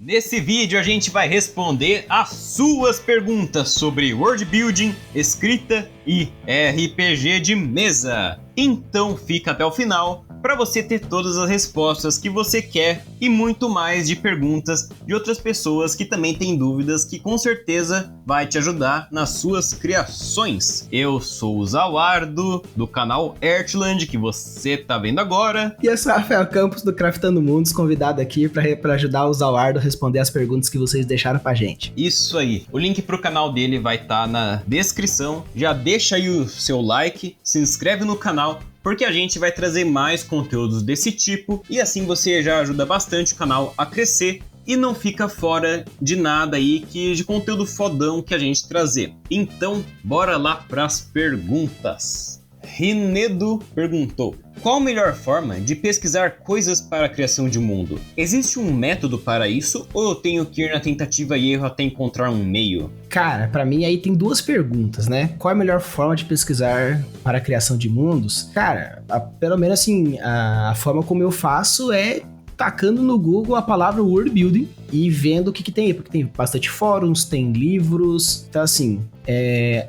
Nesse vídeo a gente vai responder as suas perguntas sobre world building, escrita e RPG de mesa. Então fica até o final para você ter todas as respostas que você quer e muito mais de perguntas de outras pessoas que também têm dúvidas, que com certeza vai te ajudar nas suas criações. Eu sou o Zawardo, do canal Earthland, que você tá vendo agora. E eu sou o Rafael Campos, do Craftando Mundos, convidado aqui para ajudar o Zawardo a responder as perguntas que vocês deixaram pra gente. Isso aí. O link pro canal dele vai estar na descrição. Já deixa aí o seu like, se inscreve no canal, porque a gente vai trazer mais conteúdos desse tipo e assim você já ajuda bastante o canal a crescer e não fica fora de nada aí de conteúdo fodão que a gente trazer. Então, bora lá pras perguntas. Rinedo perguntou: qual a melhor forma de pesquisar coisas para a criação de mundo? Existe um método para isso ou eu tenho que ir na tentativa e erro até encontrar um meio? Cara, pra mim aí tem duas perguntas, né? Qual é a melhor forma de pesquisar para a criação de mundos? Cara, pelo menos assim, a forma como eu faço é tacando no Google a palavra world building e vendo o que tem aí, porque tem bastante fóruns, tem livros, então assim,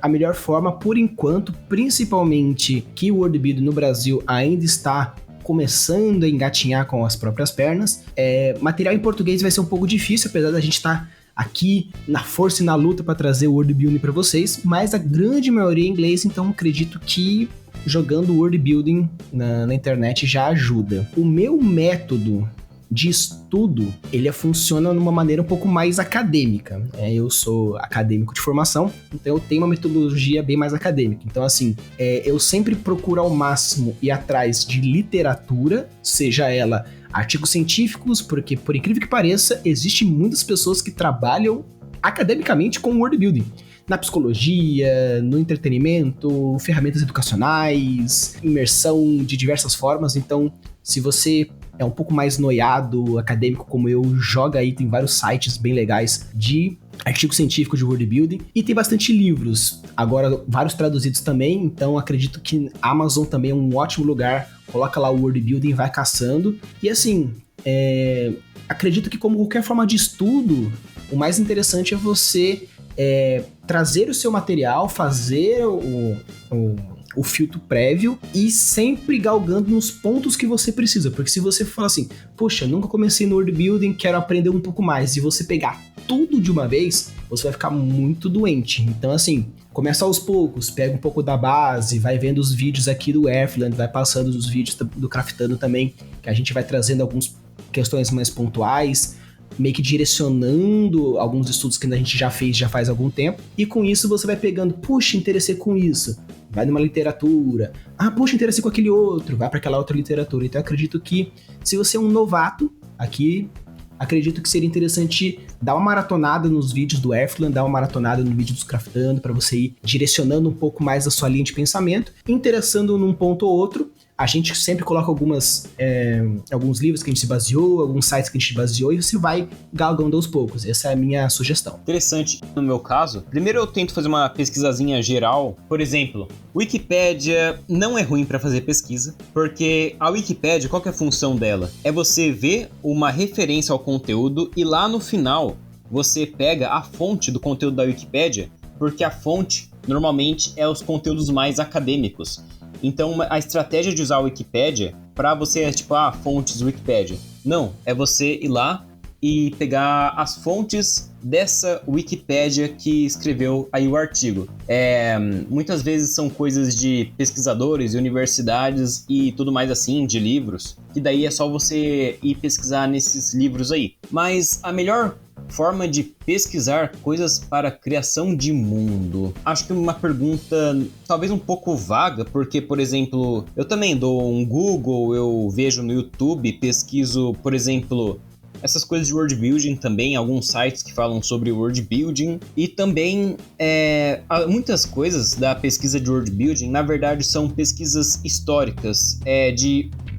a melhor forma por enquanto, principalmente que o world building no Brasil ainda está começando a engatinhar com as próprias pernas, material em português vai ser um pouco difícil, apesar da gente estar aqui na força e na luta para trazer o world building para vocês, mas a grande maioria é em inglês, então acredito que jogando world building na internet já ajuda. O meu método de estudo, ele funciona numa maneira um pouco mais acadêmica. Eu sou acadêmico de formação, então eu tenho uma metodologia bem mais acadêmica. Então, assim, eu sempre procuro ao máximo ir atrás de literatura, seja ela artigos científicos, porque, por incrível que pareça, existem muitas pessoas que trabalham academicamente com world building. Na psicologia, no entretenimento, ferramentas educacionais, imersão de diversas formas. Então, se você é um pouco mais noiado, acadêmico como eu, joga aí, tem vários sites bem legais de artigo científico de world building. E tem bastante livros, agora vários traduzidos também, então acredito que a Amazon também é um ótimo lugar. Coloca lá o world building e vai caçando. E assim, acredito que como qualquer forma de estudo, o mais interessante é você trazer o seu material, fazer o filtro prévio e sempre galgando nos pontos que você precisa. Porque se você falar assim, poxa, nunca comecei no world building, quero aprender um pouco mais, e você pegar tudo de uma vez, você vai ficar muito doente. Então assim, começa aos poucos, pega um pouco da base, vai vendo os vídeos aqui do Earthland, vai passando os vídeos do Craftando também, que a gente vai trazendo algumas questões mais pontuais, meio que direcionando alguns estudos que a gente já faz algum tempo, e com isso você vai pegando, puxa, interessei com isso, vai numa literatura, puxa, interessei com aquele outro, vai para aquela outra literatura. Então eu acredito que se você é um novato aqui, acredito que seria interessante dar uma maratonada nos vídeos do Earthland, dar uma maratonada no vídeo dos Craftando, para você ir direcionando um pouco mais a sua linha de pensamento, interessando num ponto ou outro. A gente sempre coloca alguns livros que a gente se baseou, alguns sites que a gente se baseou, e você vai galgando aos poucos. Essa é a minha sugestão. Interessante. No meu caso, primeiro eu tento fazer uma pesquisazinha geral. Por exemplo, Wikipédia não é ruim para fazer pesquisa, porque a Wikipédia, qual que é a função dela? É você ver uma referência ao conteúdo e lá no final você pega a fonte do conteúdo da Wikipédia, porque a fonte normalmente é os conteúdos mais acadêmicos. Então, a estratégia de usar a Wikipédia para você fontes Wikipédia. Não, é você ir lá e pegar as fontes dessa Wikipédia que escreveu aí o artigo. Muitas vezes são coisas de pesquisadores e universidades e tudo mais assim, de livros, que daí é só você ir pesquisar nesses livros aí. Mas a melhor forma de pesquisar coisas para a criação de mundo. Acho que uma pergunta talvez um pouco vaga, porque, por exemplo, eu também dou um Google, eu vejo no YouTube, pesquiso, por exemplo, essas coisas de world building também, alguns sites que falam sobre world building, e também muitas coisas da pesquisa de world building, na verdade, são pesquisas históricas,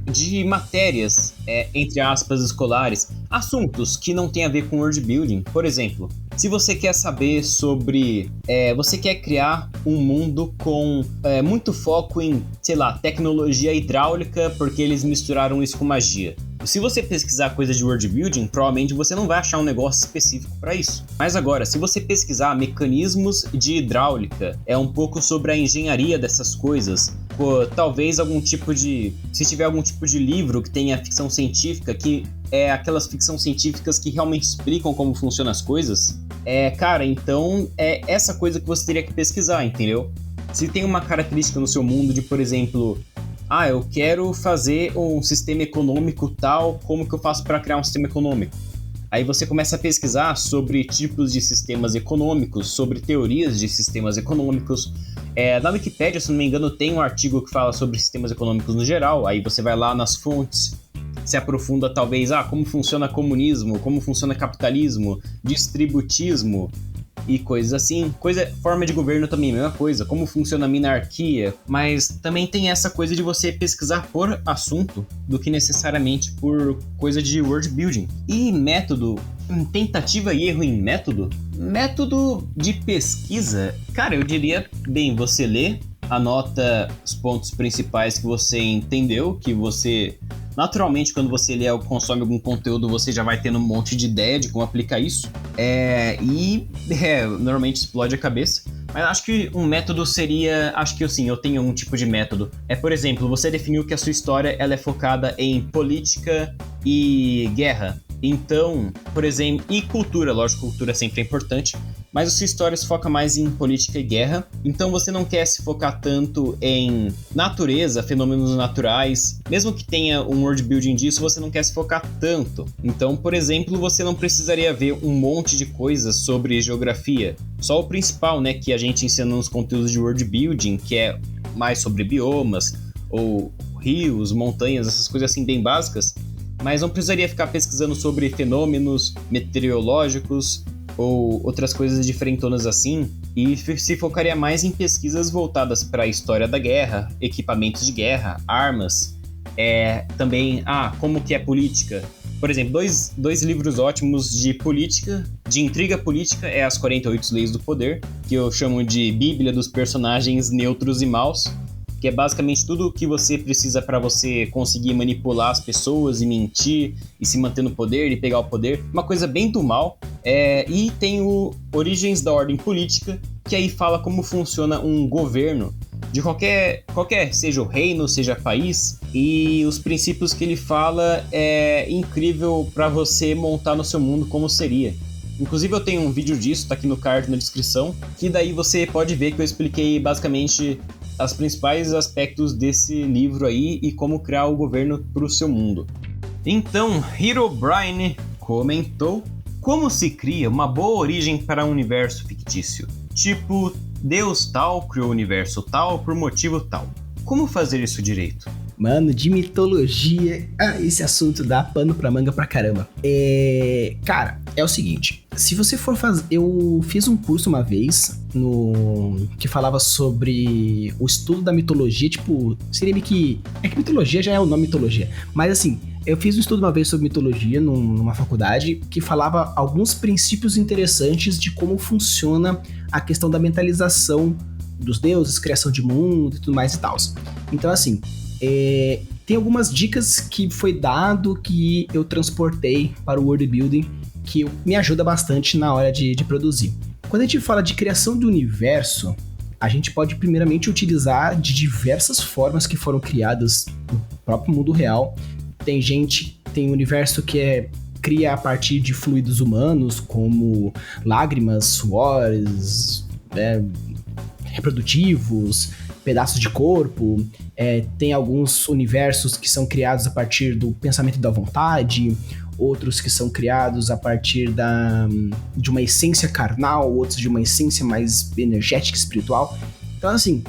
de matérias, entre aspas, escolares, assuntos que não tem a ver com world building. Por exemplo, se você quer saber sobre... você quer criar um mundo com muito foco em, sei lá, tecnologia hidráulica, porque eles misturaram isso com magia. exemplo, se você pesquisar coisa de world building, provavelmente você não vai achar um negócio específico para isso. Mas agora, se você pesquisar mecanismos de hidráulica, é um pouco sobre a engenharia dessas coisas, talvez algum tipo de... Se tiver algum tipo de livro que tenha ficção científica, que é aquelas ficção científicas que realmente explicam como funcionam as coisas, cara, então é essa coisa que você teria que pesquisar, entendeu? Se tem uma característica no seu mundo de, por exemplo, eu quero fazer um sistema econômico tal, como que eu faço para criar um sistema econômico? Aí você começa a pesquisar sobre tipos de sistemas econômicos, sobre teorias de sistemas econômicos. Na Wikipédia, se não me engano, tem um artigo que fala sobre sistemas econômicos no geral. Aí você vai lá nas fontes, se aprofunda talvez, como funciona comunismo, como funciona capitalismo, distributismo e coisas assim. Forma de governo também, mesma coisa, como funciona a minarquia, mas também tem essa coisa de você pesquisar por assunto do que necessariamente por coisa de world building. E método, tentativa e erro em método? Método de pesquisa, cara, eu diria, você lê, anota os pontos principais que você entendeu, que você... Naturalmente, quando você lê ou consome algum conteúdo, você já vai tendo um monte de ideia de como aplicar isso. Normalmente explode a cabeça. Mas acho que um método seria... Acho que eu tenho um tipo de método. Por exemplo, você definiu que a sua história ela é focada em política e guerra. Então, por exemplo... E cultura, lógico, cultura sempre é importante. Mas a sua história se foca mais em política e guerra. Então você não quer se focar tanto em natureza, fenômenos naturais. Mesmo que tenha um world building disso, você não quer se focar tanto. Então, por exemplo, você não precisaria ver um monte de coisas sobre geografia. Só o principal, né, que a gente ensina nos conteúdos de world building, que é mais sobre biomas, ou rios, montanhas, essas coisas assim bem básicas. Mas não precisaria ficar pesquisando sobre fenômenos meteorológicos ou outras coisas diferentonas assim, e se focaria mais em pesquisas voltadas para a história da guerra, equipamentos de guerra, armas, também, como que é política. Por exemplo, dois livros ótimos de política, de intriga política, é As 48 Leis do Poder, que eu chamo de Bíblia dos personagens neutros e maus, que é basicamente tudo o que você precisa para você conseguir manipular as pessoas e mentir e se manter no poder e pegar o poder. Uma coisa bem do mal. E tem o Origens da Ordem Política, que aí fala como funciona um governo de qualquer, seja o reino, seja país, e os princípios que ele fala é incrível para você montar no seu mundo como seria. Inclusive eu tenho um vídeo disso, tá aqui no card na descrição, que daí você pode ver que eu expliquei basicamente os principais aspectos desse livro aí e como criar o governo para o seu mundo. Então, Herobrine comentou: como se cria uma boa origem para um universo fictício? Tipo, Deus tal criou o universo tal por motivo tal. Como fazer isso direito? Mano, de mitologia, esse assunto dá pano pra manga pra caramba. Cara, é o seguinte, se você for fazer... Eu fiz um curso uma vez que falava sobre o estudo da mitologia, tipo, seria meio que... É que mitologia já é o nome mitologia, mas assim, eu fiz um estudo uma vez sobre mitologia numa faculdade que falava alguns princípios interessantes de como funciona a questão da mentalização dos deuses, criação de mundo e tudo mais e tal. Então assim... tem algumas dicas que foi dado que eu transportei para o world building que me ajuda bastante na hora de produzir. Quando a gente fala de criação do universo, a gente pode primeiramente utilizar de diversas formas que foram criadas no próprio mundo real. Tem um universo que cria a partir de fluidos humanos, como lágrimas, suores, reprodutivos, pedaços de corpo. Tem alguns universos que são criados a partir do pensamento da vontade, outros que são criados a partir de uma essência carnal, outros de uma essência mais energética, espiritual. Então, assim,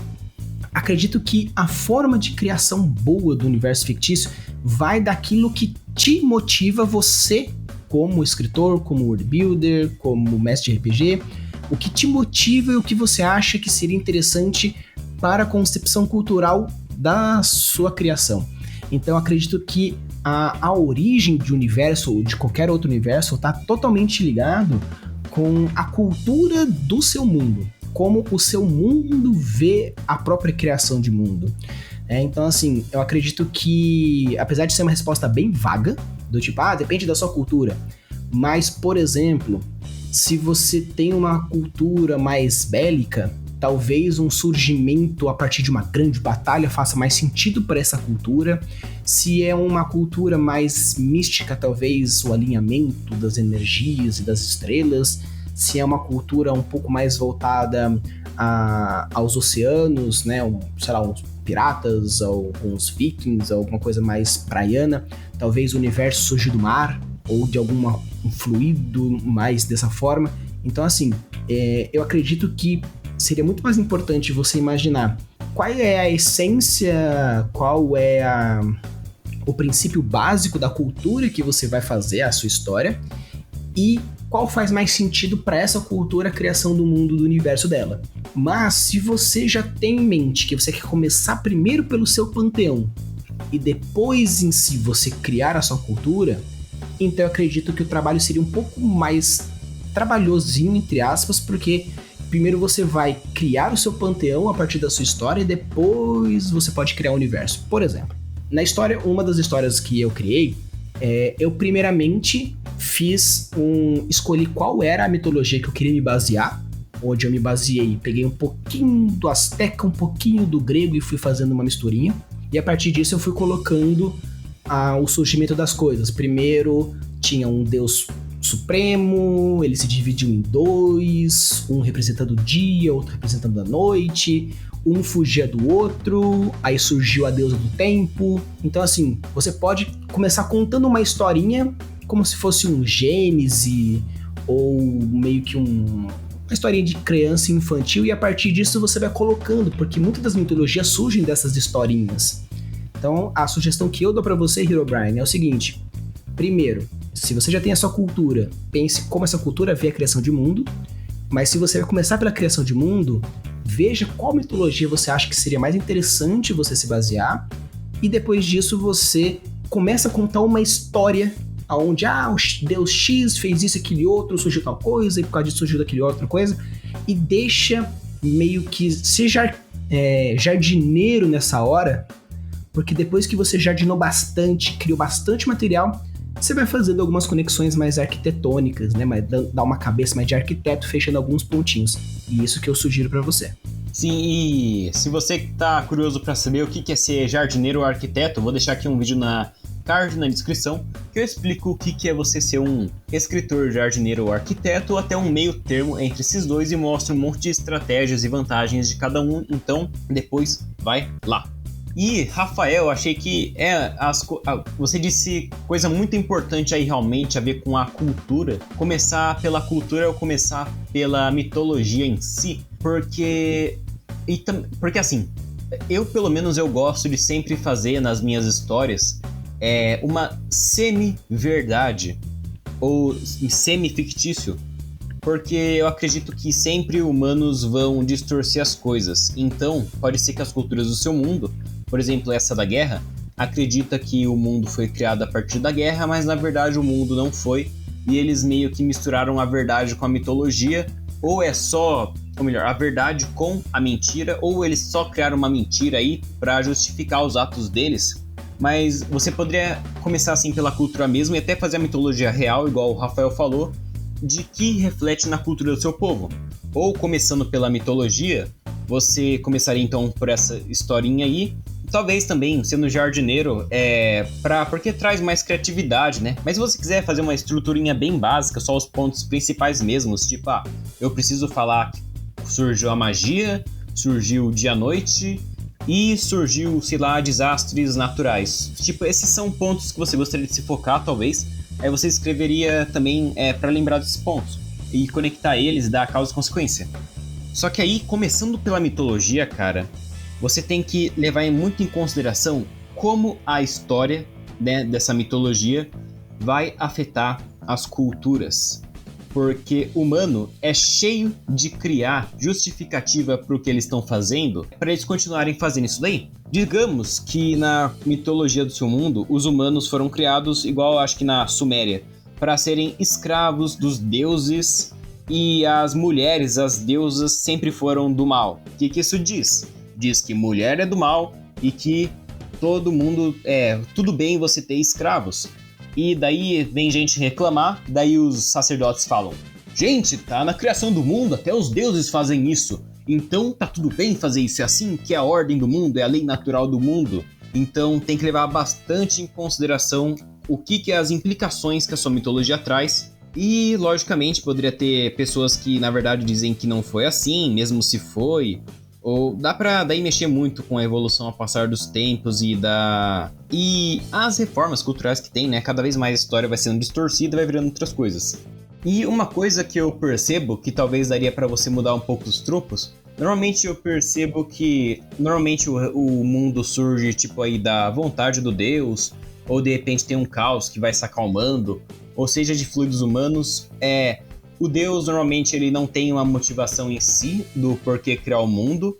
acredito que a forma de criação boa do universo fictício vai daquilo que te motiva você, como escritor, como world builder, como mestre de RPG, o que te motiva e o que você acha que seria interessante para a concepção cultural da sua criação. Então, acredito que a origem de universo ou de qualquer outro universo está totalmente ligado com a cultura do seu mundo, como o seu mundo vê a própria criação de mundo. Então, assim, eu acredito que, apesar de ser uma resposta bem vaga, do tipo, depende da sua cultura, mas, por exemplo, se você tem uma cultura mais bélica, talvez um surgimento a partir de uma grande batalha faça mais sentido para essa cultura. Se é uma cultura mais mística, talvez o alinhamento das energias e das estrelas. Se é uma cultura um pouco mais voltada aos oceanos, né, sei lá, uns piratas, ou uns vikings, alguma coisa mais praiana, talvez o universo surja do mar, ou de um fluido mais dessa forma. Então, assim, eu acredito que seria muito mais importante você imaginar qual é a essência, qual é o princípio básico da cultura que você vai fazer, a sua história, e qual faz mais sentido para essa cultura a criação do mundo, do universo dela. Mas se você já tem em mente que você quer começar primeiro pelo seu panteão e depois em si você criar a sua cultura, então eu acredito que o trabalho seria um pouco mais trabalhosinho, entre aspas, porque primeiro você vai criar o seu panteão a partir da sua história e depois você pode criar o universo. Por exemplo, na história, uma das histórias que eu criei, eu primeiramente escolhi qual era a mitologia que eu queria me basear, onde eu me baseei, peguei um pouquinho do Azteca, um pouquinho do grego e fui fazendo uma misturinha, e a partir disso eu fui colocando o surgimento das coisas. Primeiro tinha um deus supremo, ele se dividiu em dois, um representando o dia, outro representando a noite, um fugia do outro, aí surgiu a deusa do tempo. Então, assim, você pode começar contando uma historinha como se fosse um Gênese, ou meio que uma historinha de criança infantil, e a partir disso você vai colocando, porque muitas das mitologias surgem dessas historinhas. Então, a sugestão que eu dou pra você, Herobrine, é o seguinte: primeiro, se você já tem a sua cultura, pense como essa cultura vê a criação de mundo, mas se você vai começar pela criação de mundo, veja qual mitologia você acha que seria mais interessante você se basear, e depois disso você começa a contar uma história onde, o Deus X fez isso, aquele outro, surgiu tal coisa, e por causa disso surgiu daquele outra coisa, e deixa meio que seja jardineiro nessa hora, porque depois que você jardinou bastante, criou bastante material, você vai fazendo algumas conexões mais arquitetônicas, né? Mas dá uma cabeça mais de arquiteto, fechando alguns pontinhos. E isso que eu sugiro pra você. Sim, e se você tá curioso pra saber o que é ser jardineiro ou arquiteto, eu vou deixar aqui um vídeo na card, na descrição, que eu explico o que é você ser um escritor, jardineiro ou arquiteto, ou até um meio termo entre esses dois, e mostro um monte de estratégias e vantagens de cada um. Então, depois vai lá. E, Rafael, achei que você disse coisa muito importante aí realmente a ver com a cultura. Começar pela cultura ou começar pela mitologia em si. Porque assim, eu pelo menos eu gosto de sempre fazer nas minhas histórias uma semi-verdade ou semi-fictício. Porque eu acredito que sempre humanos vão distorcer as coisas. Então, pode ser que as culturas do seu mundo, por exemplo, essa da guerra, acredita que o mundo foi criado a partir da guerra, mas na verdade o mundo não foi, e eles meio que misturaram a verdade com a mitologia, ou a verdade com a mentira, ou eles só criaram uma mentira aí para justificar os atos deles. Mas você poderia começar assim pela cultura mesmo e até fazer a mitologia real, igual o Rafael falou, de que reflete na cultura do seu povo. Ou começando pela mitologia, você começaria então por essa historinha aí. Talvez também, sendo jardineiro, porque traz mais criatividade, né? Mas se você quiser fazer uma estruturinha bem básica, só os pontos principais mesmos, tipo, eu preciso falar que surgiu a magia, surgiu o dia-noite e surgiu, sei lá, desastres naturais. Tipo, esses são pontos que você gostaria de se focar, talvez. Aí você escreveria também para lembrar desses pontos e conectar eles, dar causa e consequência. Só que aí, começando pela mitologia, cara, você tem que levar muito em consideração como a história, né, dessa mitologia vai afetar as culturas. Porque o humano é cheio de criar justificativa para o que eles estão fazendo, para eles continuarem fazendo isso daí. Digamos que na mitologia do seu mundo, os humanos foram criados, igual acho que na Suméria, para serem escravos dos deuses, e as mulheres, as deusas, sempre foram do mal. O que isso diz? Diz que mulher é do mal, e que todo mundo tudo bem você ter escravos. E daí vem gente reclamar, daí os sacerdotes falam: gente, tá na criação do mundo, até os deuses fazem isso. Então tá tudo bem fazer isso, é assim que é a ordem do mundo, é a lei natural do mundo. Então tem que levar bastante em consideração o que é as implicações que a sua mitologia traz. E, logicamente, poderia ter pessoas que, na verdade, dizem que não foi assim, mesmo se foi. Ou dá pra daí mexer muito com a evolução ao passar dos tempos e as reformas culturais que tem, né? Cada vez mais a história vai sendo distorcida e vai virando outras coisas. E uma coisa que eu percebo, que talvez daria pra você mudar um pouco os tropos, normalmente eu percebo que o mundo surge tipo aí da vontade do Deus, ou de repente tem um caos que vai se acalmando, ou seja, de fluidos humanos. O Deus normalmente ele não tem uma motivação em si do porquê criar o mundo,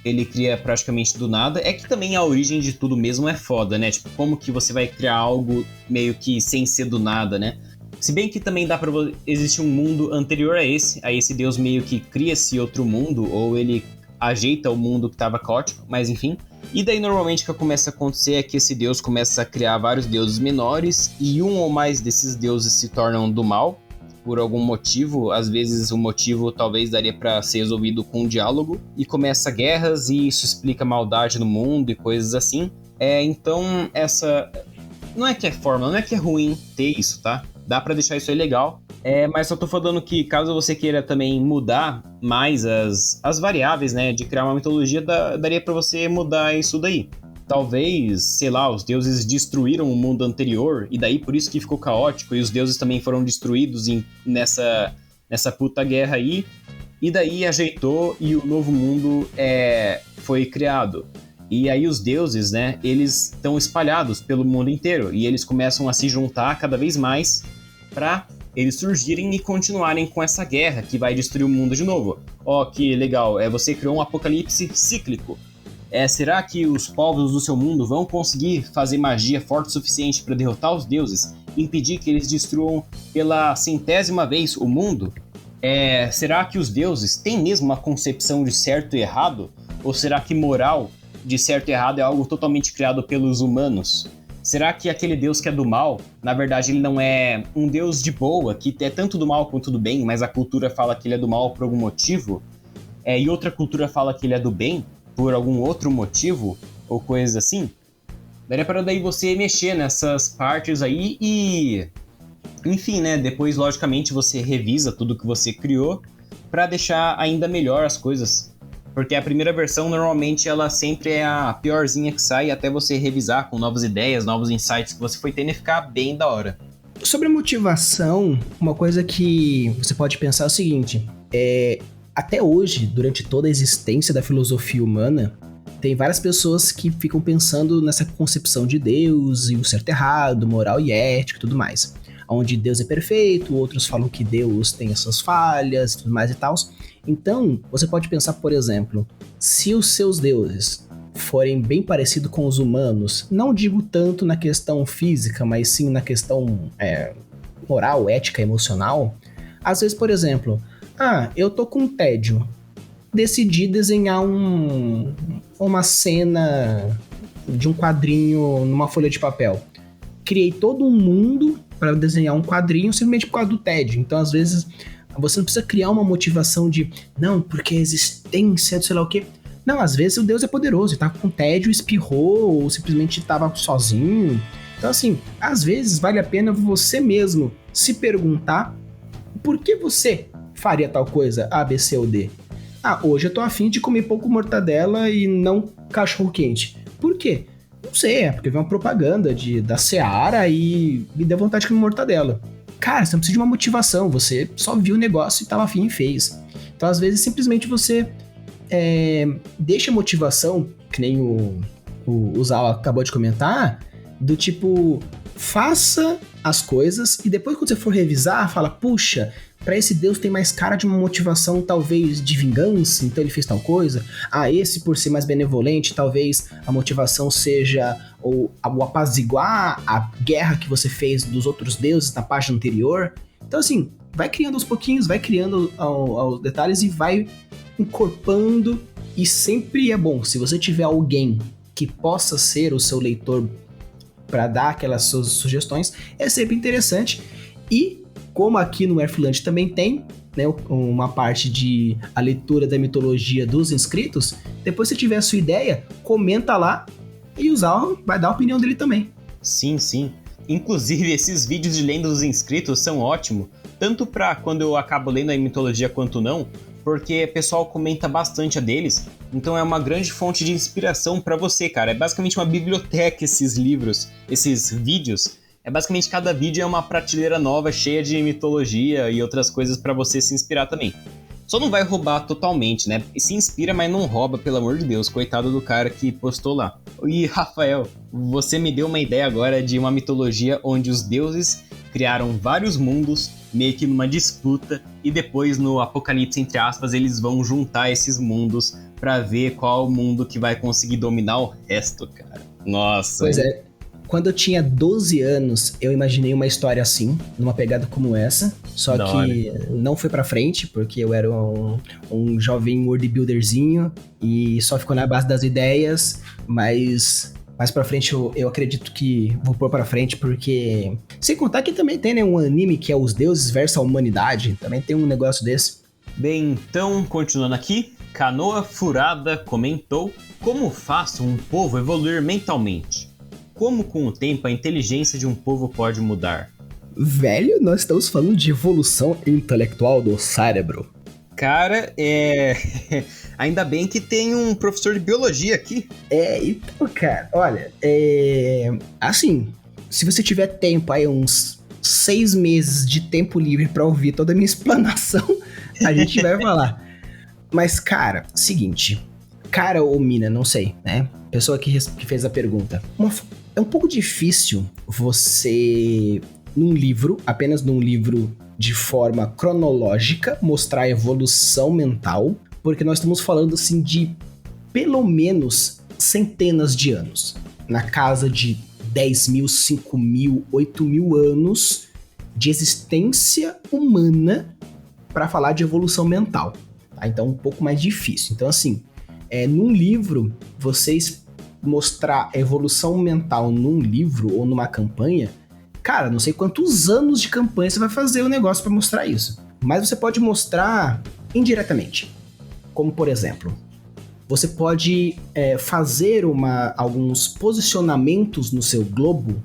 ele cria praticamente do nada. É que também a origem de tudo mesmo é foda, né? Tipo, como que você vai criar algo meio que sem ser do nada, né? Se bem que também dá pra existir um mundo anterior a esse Deus meio que cria esse outro mundo, ou ele ajeita o mundo que estava caótico, mas enfim. E daí normalmente o que começa a acontecer é que esse Deus começa a criar vários deuses menores, e um ou mais desses deuses se tornam do mal, por algum motivo. Às vezes o motivo talvez daria pra ser resolvido com um diálogo, e começa guerras, e isso explica maldade no mundo e coisas assim. Então essa... Não é que é fórmula, não é que é ruim ter isso, tá? Dá pra deixar isso aí legal. Mas só tô falando que caso você queira também mudar mais as variáveis, né, de criar uma mitologia, daria pra você mudar isso daí. Talvez, sei lá, os deuses destruíram o mundo anterior e daí por isso que ficou caótico, e os deuses também foram destruídos nessa puta guerra aí, e daí ajeitou e o novo mundo foi criado. E aí os deuses, né, eles estão espalhados pelo mundo inteiro e eles começam a se juntar cada vez mais para eles surgirem e continuarem com essa guerra que vai destruir o mundo de novo. Ó, que legal, você criou um apocalipse cíclico. Será que os povos do seu mundo vão conseguir fazer magia forte o suficiente para derrotar os deuses e impedir que eles destruam pela 100ª vez o mundo? Será que os deuses têm mesmo uma concepção de certo e errado? Ou será que moral de certo e errado é algo totalmente criado pelos humanos? Será que aquele Deus que é do mal, na verdade ele não é um Deus de boa, que é tanto do mal quanto do bem, mas a cultura fala que ele é do mal por algum motivo, e outra cultura fala que ele é do bem por algum outro motivo, ou coisas assim? Daria para daí você mexer nessas partes aí e... Enfim, né, depois logicamente você revisa tudo que você criou para deixar ainda melhor as coisas. Porque a primeira versão, normalmente, ela sempre é a piorzinha que sai, até você revisar com novas ideias, novos insights que você foi tendo e ficar bem da hora. Sobre a motivação, uma coisa que você pode pensar é o seguinte, até hoje, durante toda a existência da filosofia humana, tem várias pessoas que ficam pensando nessa concepção de Deus e o certo e errado, moral e ética e tudo mais. Onde Deus é perfeito, outros falam que Deus tem as suas falhas e tudo mais e tal. Então, você pode pensar, por exemplo, se os seus deuses forem bem parecidos com os humanos, não digo tanto na questão física, mas sim na questão moral, ética, emocional, às vezes, por exemplo, eu tô com tédio, decidi desenhar uma cena de um quadrinho numa folha de papel. Criei todo um mundo para desenhar um quadrinho simplesmente por causa do tédio. Então, às vezes, você não precisa criar uma motivação de, não, porque a existência de sei lá o quê. Não, às vezes o Deus é poderoso, ele tá com tédio, espirrou, ou simplesmente tava sozinho. Então, assim, às vezes vale a pena você mesmo se perguntar por que você faria tal coisa, A, B, C ou D. Hoje eu tô afim de comer pouco mortadela e não cachorro quente. Por quê? Não sei, porque veio uma propaganda da Seara e me deu vontade de comer mortadela. Cara, você não precisa de uma motivação, você só viu o negócio e tava afim e fez. Então, às vezes, simplesmente você deixa a motivação, que nem o Zal acabou de comentar, do tipo, faça as coisas e depois quando você for revisar, fala, puxa, pra esse Deus tem mais cara de uma motivação talvez de vingança, então ele fez tal coisa. Esse por ser mais benevolente, talvez a motivação seja o apaziguar a guerra que você fez dos outros deuses na página anterior. Então assim, vai criando aos pouquinhos, vai criando aos detalhes e vai encorpando. E sempre é bom, se você tiver alguém que possa ser o seu leitor para dar aquelas suas sugestões, é sempre interessante. E como aqui no Nerfland também tem, né, uma parte de a leitura da mitologia dos inscritos, depois se tiver a sua ideia, comenta lá e vai dar a opinião dele também. Sim, sim. Inclusive, esses vídeos de lenda dos inscritos são ótimos, tanto pra quando eu acabo lendo a mitologia quanto não, porque o pessoal comenta bastante a deles, então é uma grande fonte de inspiração pra você, cara. É basicamente uma biblioteca esses livros, esses vídeos. É basicamente cada vídeo é uma prateleira nova, cheia de mitologia e outras coisas pra você se inspirar também. Só não vai roubar totalmente, né? Se inspira, mas não rouba, pelo amor de Deus. Coitado do cara que postou lá. E, Rafael, você me deu uma ideia agora de uma mitologia onde os deuses criaram vários mundos, meio que numa disputa, e depois no apocalipse, entre aspas, eles vão juntar esses mundos pra ver qual mundo que vai conseguir dominar o resto, cara. Nossa. Pois é. Quando eu tinha 12 anos, eu imaginei uma história assim, numa pegada como essa, só que não foi pra frente, porque eu era um jovem world builderzinho e só ficou na base das ideias, mas mais pra frente eu acredito que vou pôr pra frente, porque... Sem contar que também tem, né, um anime que é Os Deuses versus a Humanidade, também tem um negócio desse. Bem, então, continuando aqui, Canoa Furada comentou: como faço um povo evoluir mentalmente? Como com o tempo a inteligência de um povo pode mudar? Velho, nós estamos falando de evolução intelectual do cérebro. Cara, ainda bem que tem um professor de biologia aqui. Então, cara, olha, assim, se você tiver tempo aí, uns 6 meses de tempo livre pra ouvir toda a minha explanação, a gente vai falar. Mas, cara, seguinte, cara ou mina, não sei, né? Pessoa que fez a pergunta. É um pouco difícil você, apenas num livro de forma cronológica, mostrar a evolução mental, porque nós estamos falando, assim, de pelo menos centenas de anos. Na casa de 10 mil, 5 mil, 8 mil anos de existência humana para falar de evolução mental. Tá? Então, um pouco mais difícil. Então, assim, num livro, vocês mostrar a evolução mental num livro ou numa campanha, cara, não sei quantos anos de campanha você vai fazer o negócio para mostrar isso. Mas você pode mostrar indiretamente. Como, por exemplo, você pode fazer alguns posicionamentos no seu globo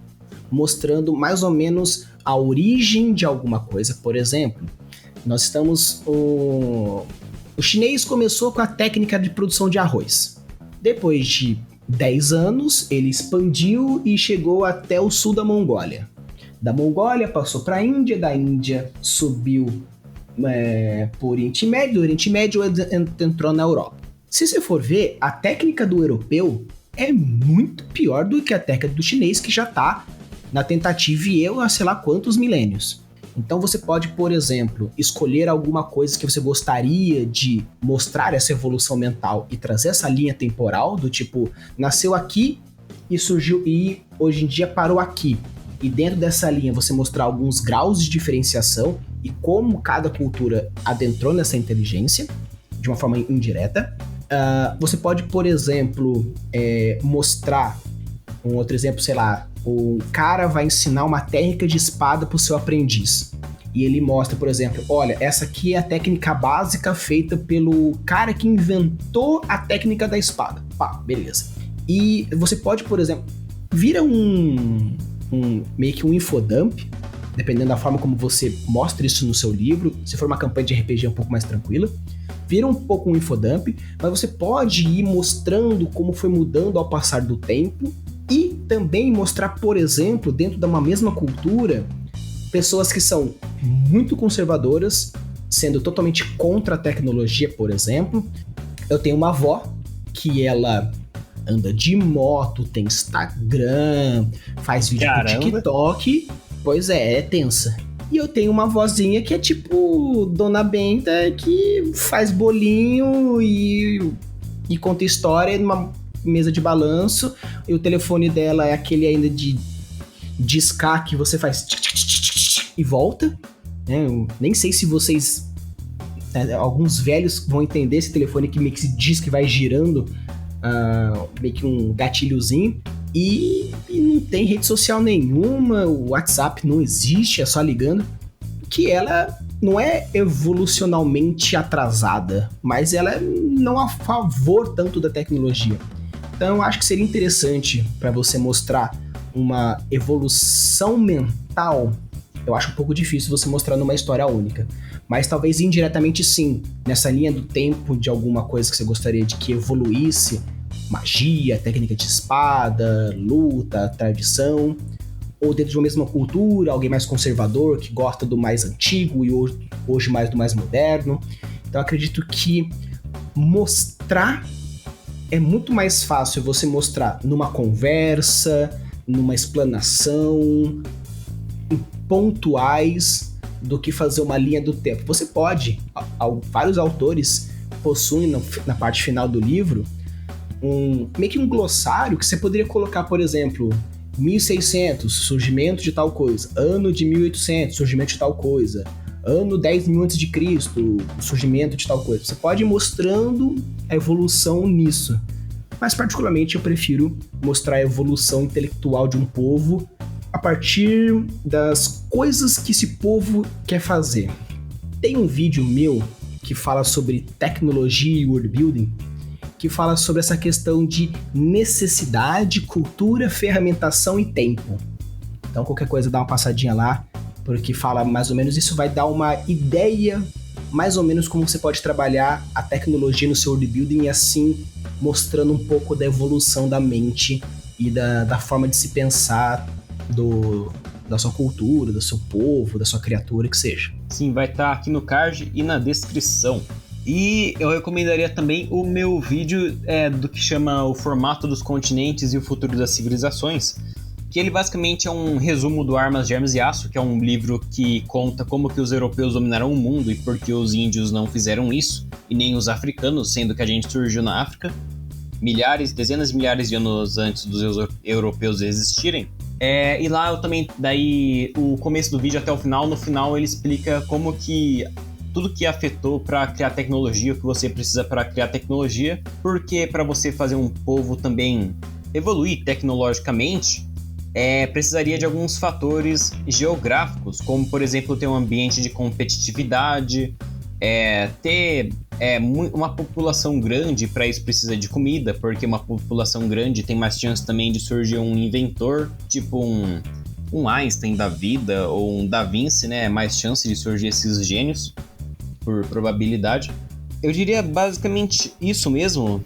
mostrando mais ou menos a origem de alguma coisa. Por exemplo, nós estamos... O chinês começou com a técnica de produção de arroz. Depois de 10 anos, ele expandiu e chegou até o sul da Mongólia. Da Mongólia passou para a Índia, da Índia subiu por Oriente Médio, do Oriente Médio entrou na Europa. Se você for ver, a técnica do europeu é muito pior do que a técnica do chinês, que já está na tentativa e há sei lá quantos milênios. Então você pode, por exemplo, escolher alguma coisa que você gostaria de mostrar essa evolução mental e trazer essa linha temporal do tipo, nasceu aqui e surgiu e hoje em dia parou aqui. E dentro dessa linha você mostrar alguns graus de diferenciação e como cada cultura adentrou nessa inteligência de uma forma indireta. Você pode, por exemplo, mostrar um outro exemplo, sei lá, o cara vai ensinar uma técnica de espada pro seu aprendiz. E ele mostra, por exemplo, olha, essa aqui é a técnica básica feita pelo cara que inventou a técnica da espada. Pá, beleza. E você pode, por exemplo, vira meio que um infodump, dependendo da forma como você mostra isso no seu livro. Se for uma campanha de RPG é um pouco mais tranquila. Vira um pouco um infodump, mas você pode ir mostrando como foi mudando ao passar do tempo. E também mostrar, por exemplo, dentro de uma mesma cultura, pessoas que são muito conservadoras, sendo totalmente contra a tecnologia, por exemplo. Eu tenho uma avó que ela anda de moto, tem Instagram, faz vídeo no TikTok. Pois é tensa. E eu tenho uma vozinha que é tipo Dona Benta, que faz bolinho e conta história numa mesa de balanço, e o telefone dela é aquele ainda de discar que você faz e volta, né? Eu nem sei se vocês, alguns velhos vão entender esse telefone que meio que se diz que vai girando meio que um gatilhozinho, e não tem rede social nenhuma, o WhatsApp não existe, é só ligando, que ela não é evolucionalmente atrasada, mas ela é não a favor tanto da tecnologia. Então eu acho que seria interessante para você mostrar uma evolução mental. Eu acho um pouco difícil você mostrar numa história única, mas talvez indiretamente sim, nessa linha do tempo de alguma coisa que você gostaria de que evoluísse, magia, técnica de espada, luta, tradição, ou dentro de uma mesma cultura, alguém mais conservador que gosta do mais antigo e hoje mais do mais moderno. Então acredito que mostrar é muito mais fácil você mostrar numa conversa, numa explanação, em pontuais, do que fazer uma linha do tempo. Você pode, vários autores possuem na parte final do livro meio que um glossário que você poderia colocar, por exemplo, 1600, surgimento de tal coisa, ano de 1800, surgimento de tal coisa, ano 10.000 a.C., surgimento de tal coisa. Você pode ir mostrando a evolução nisso, mas particularmente eu prefiro mostrar a evolução intelectual de um povo a partir das coisas que esse povo quer fazer. Tem um vídeo meu que fala sobre tecnologia e world building, que fala sobre essa questão de necessidade, cultura, ferramentação e tempo. Então qualquer coisa dá uma passadinha lá, porque fala mais ou menos, isso vai dar uma ideia mais ou menos como você pode trabalhar a tecnologia no seu world building e assim mostrando um pouco da evolução da mente e da forma de se pensar da sua cultura, do seu povo, da sua criatura, que seja. Sim, vai estar aqui no card e na descrição. E eu recomendaria também o meu vídeo do que chama O Formato dos Continentes e o Futuro das Civilizações, que ele basicamente é um resumo do Armas, Germes e Aço, que é um livro que conta como que os europeus dominaram o mundo e por que os índios não fizeram isso, e nem os africanos, sendo que a gente surgiu na África, dezenas de milhares de anos antes dos europeus existirem. E lá eu também, daí o começo do vídeo até o final, no final ele explica como que tudo que afetou para criar tecnologia, o que você precisa para criar tecnologia, porque para você fazer um povo também evoluir tecnologicamente, precisaria de alguns fatores geográficos, como por exemplo ter um ambiente de competitividade, ter uma população grande. Para isso precisa de comida, porque uma população grande tem mais chance também de surgir um inventor, tipo um Einstein da vida, ou um Da Vinci, né? Mais chance de surgir esses gênios, por probabilidade. Eu diria basicamente isso mesmo.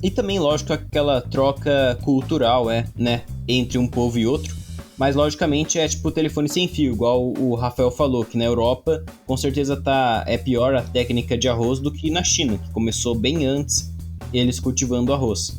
E também, lógico, aquela troca cultural, né? Entre um povo e outro. Mas, logicamente, é tipo o telefone sem fio, igual o Rafael falou, que na Europa, com certeza é pior a técnica de arroz do que na China, que começou bem antes eles cultivando arroz.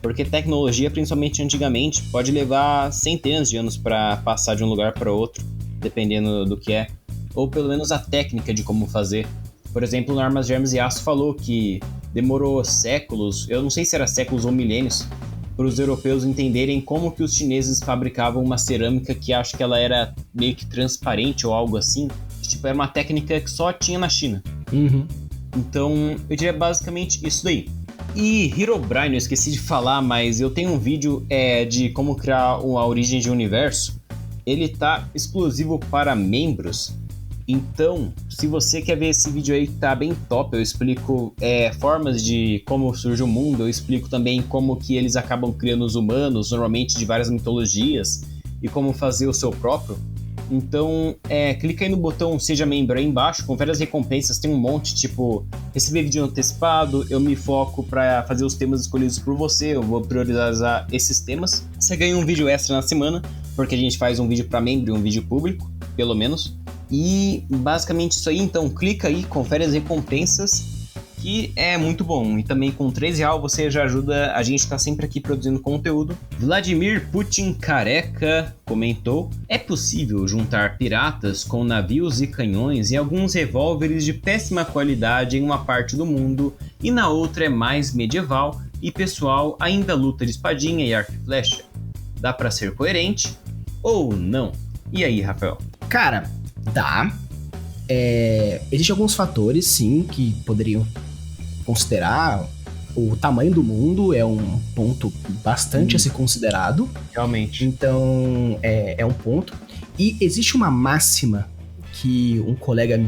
Porque tecnologia, principalmente antigamente, pode levar centenas de anos para passar de um lugar para outro, dependendo do que é. Ou pelo menos a técnica de como fazer. Por exemplo, no Armas, Germes e Aço falou que demorou séculos, eu não sei se era séculos ou milênios, para os europeus entenderem como que os chineses fabricavam uma cerâmica que acho que ela era meio que transparente ou algo assim. Tipo, era uma técnica que só tinha na China. Uhum. Então, eu diria basicamente isso daí. E Herobrine, eu esqueci de falar, mas eu tenho um vídeo de como criar a origem de um universo. Ele tá exclusivo para membros. Então, se você quer ver esse vídeo aí que tá bem top, eu explico formas de como surge o mundo, eu explico também como que eles acabam criando os humanos, normalmente de várias mitologias, e como fazer o seu próprio. Então, clica aí no botão Seja Membro aí embaixo, confere as recompensas, tem um monte, tipo, receber vídeo antecipado, eu me foco para fazer os temas escolhidos por você, eu vou priorizar esses temas. Você ganha um vídeo extra na semana, porque a gente faz um vídeo para membro e um vídeo público, pelo menos. E basicamente isso aí, então clica aí, confere as recompensas, que é muito bom. E também com R$3 você já ajuda a gente estar sempre aqui produzindo conteúdo. Vladimir Putin Careca comentou: é possível juntar piratas com navios e canhões e alguns revólveres de péssima qualidade em uma parte do mundo e na outra é mais medieval e pessoal ainda luta de espadinha e arco e flecha. Dá pra ser coerente ou não? E aí, Rafael? Cara, dá. Existem alguns fatores, sim, que poderiam considerar o tamanho do mundo é um ponto bastante a ser considerado. Realmente. Então, é um ponto. E existe uma máxima que um colega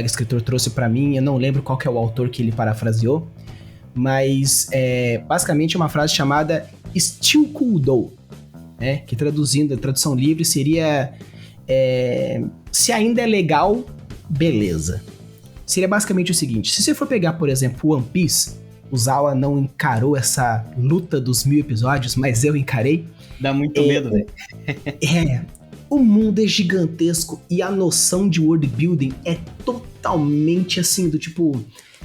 escritor trouxe pra mim, eu não lembro qual que é o autor que ele parafraseou, mas basicamente é uma frase chamada Still Cool Though, né? Que traduzindo, a tradução livre seria se ainda é legal, beleza. Seria basicamente o seguinte: se você for pegar, por exemplo, One Piece, o Zawa não encarou essa luta dos 1000 episódios, mas eu encarei. Dá muito medo, velho. O mundo é gigantesco e a noção de world building é totalmente assim, do tipo...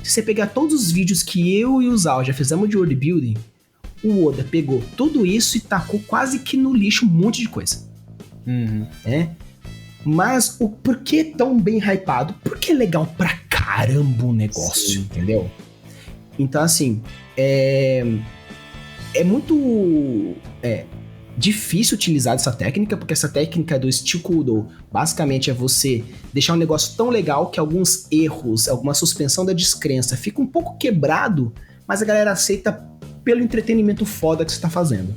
Se você pegar todos os vídeos que eu e o Zawa já fizemos de world building, o Oda pegou tudo isso e tacou quase que no lixo um monte de coisa. Mas o porquê tão bem hypado? Porque é legal pra caramba o negócio, sim, entendeu? Então, assim, é muito difícil utilizar essa técnica, porque essa técnica do Still Cool Though basicamente é você deixar um negócio tão legal que alguns erros, alguma suspensão da descrença fica um pouco quebrado, mas a galera aceita pelo entretenimento foda que você tá fazendo.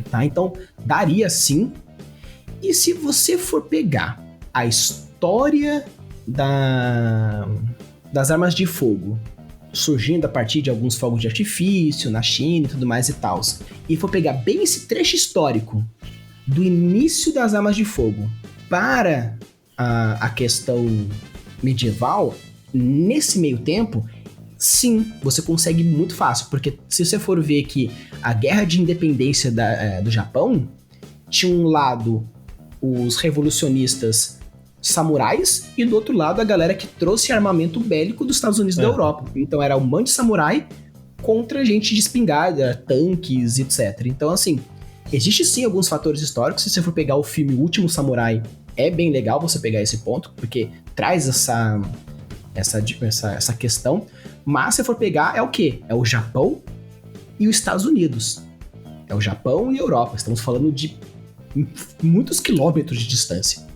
Tá? Então, daria sim. E se você for pegar a história das armas de fogo surgindo a partir de alguns fogos de artifício na China e tudo mais e tal, e for pegar bem esse trecho histórico do início das armas de fogo para a questão medieval, nesse meio tempo, sim, você consegue muito fácil, porque se você for ver que a guerra de independência do Japão tinha um lado os revolucionistas samurais e do outro lado a galera que trouxe armamento bélico dos Estados Unidos e da Europa. Então era um monte de samurai contra gente de espingarda, tanques, etc. Então assim, existe sim alguns fatores históricos. Se você for pegar o filme O Último Samurai, é bem legal você pegar esse ponto, porque traz essa questão. Mas se for pegar, é o quê? É o Japão e os Estados Unidos. É o Japão e a Europa. Estamos falando de muitos quilômetros de distância,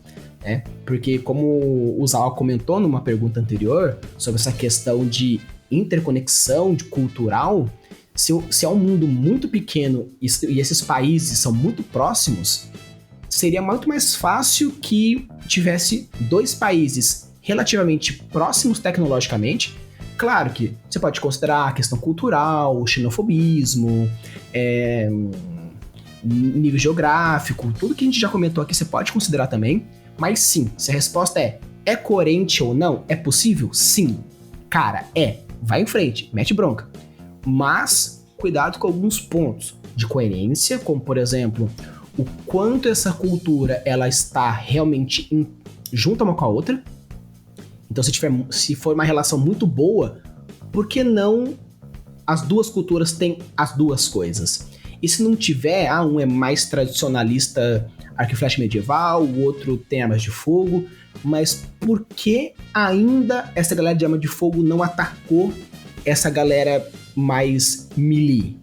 né? Porque como o Zawa comentou numa pergunta anterior sobre essa questão de interconexão de cultural, se é um mundo muito pequeno e esses países são muito próximos, seria muito mais fácil que tivesse dois países relativamente próximos tecnologicamente. Claro que você pode considerar a questão cultural, xenofobismo, nível geográfico, tudo que a gente já comentou aqui você pode considerar também, mas sim, se a resposta é coerente ou não, é possível? Sim. Cara, vai em frente, mete bronca. Mas, cuidado com alguns pontos de coerência, como por exemplo, o quanto essa cultura ela está realmente junta uma com a outra. Então, se for uma relação muito boa, por que não as duas culturas têm as duas coisas? E se não tiver, um é mais tradicionalista, arco e flecha medieval, o outro tem armas de fogo, mas por que ainda essa galera de arma de fogo não atacou essa galera mais melee?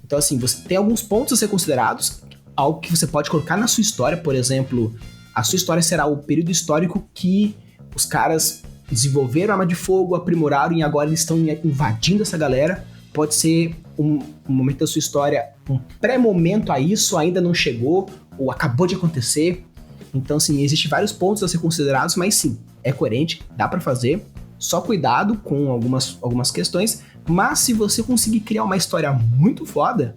Então assim, você tem alguns pontos a ser considerados, algo que você pode colocar na sua história, por exemplo, a sua história será o período histórico que os caras desenvolveram arma de fogo, aprimoraram e agora eles estão invadindo essa galera. Pode ser um momento da sua história, um pré-momento a isso, ainda não chegou, ou acabou de acontecer. Então, assim, existem vários pontos a ser considerados, mas sim, é coerente, dá pra fazer. Só cuidado com algumas questões, mas se você conseguir criar uma história muito foda,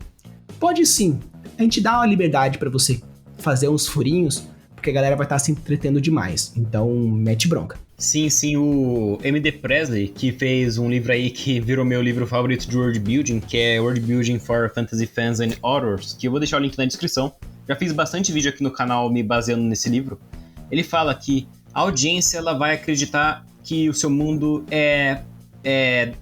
pode sim, a gente dá uma liberdade pra você fazer uns furinhos, porque a galera vai estar se entretendo demais. Então, mete bronca. Sim, o M.D. Presley, que fez um livro aí que virou meu livro favorito de World Building, que é World Building for Fantasy Fans and Authors, que eu vou deixar o link na descrição. Já fiz bastante vídeo aqui no canal me baseando nesse livro. Ele fala que a audiência ela vai acreditar que o seu mundo é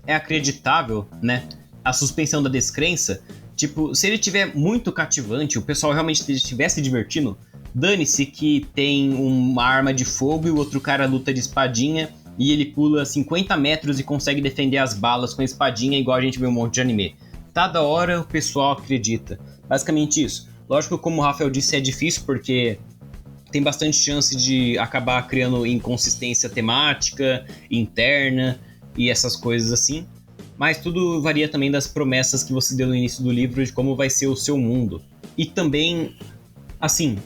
acreditável, né? A suspensão da descrença. Tipo, se ele tiver muito cativante, o pessoal realmente estiver se divertindo, dane-se que tem uma arma de fogo e o outro cara luta de espadinha e ele pula 50 metros e consegue defender as balas com a espadinha igual a gente vê um monte de anime. Tá da hora, o pessoal acredita. Basicamente isso. Lógico, como o Rafael disse, é difícil porque tem bastante chance de acabar criando inconsistência temática, interna e essas coisas assim. Mas tudo varia também das promessas que você deu no início do livro de como vai ser o seu mundo. E também, assim,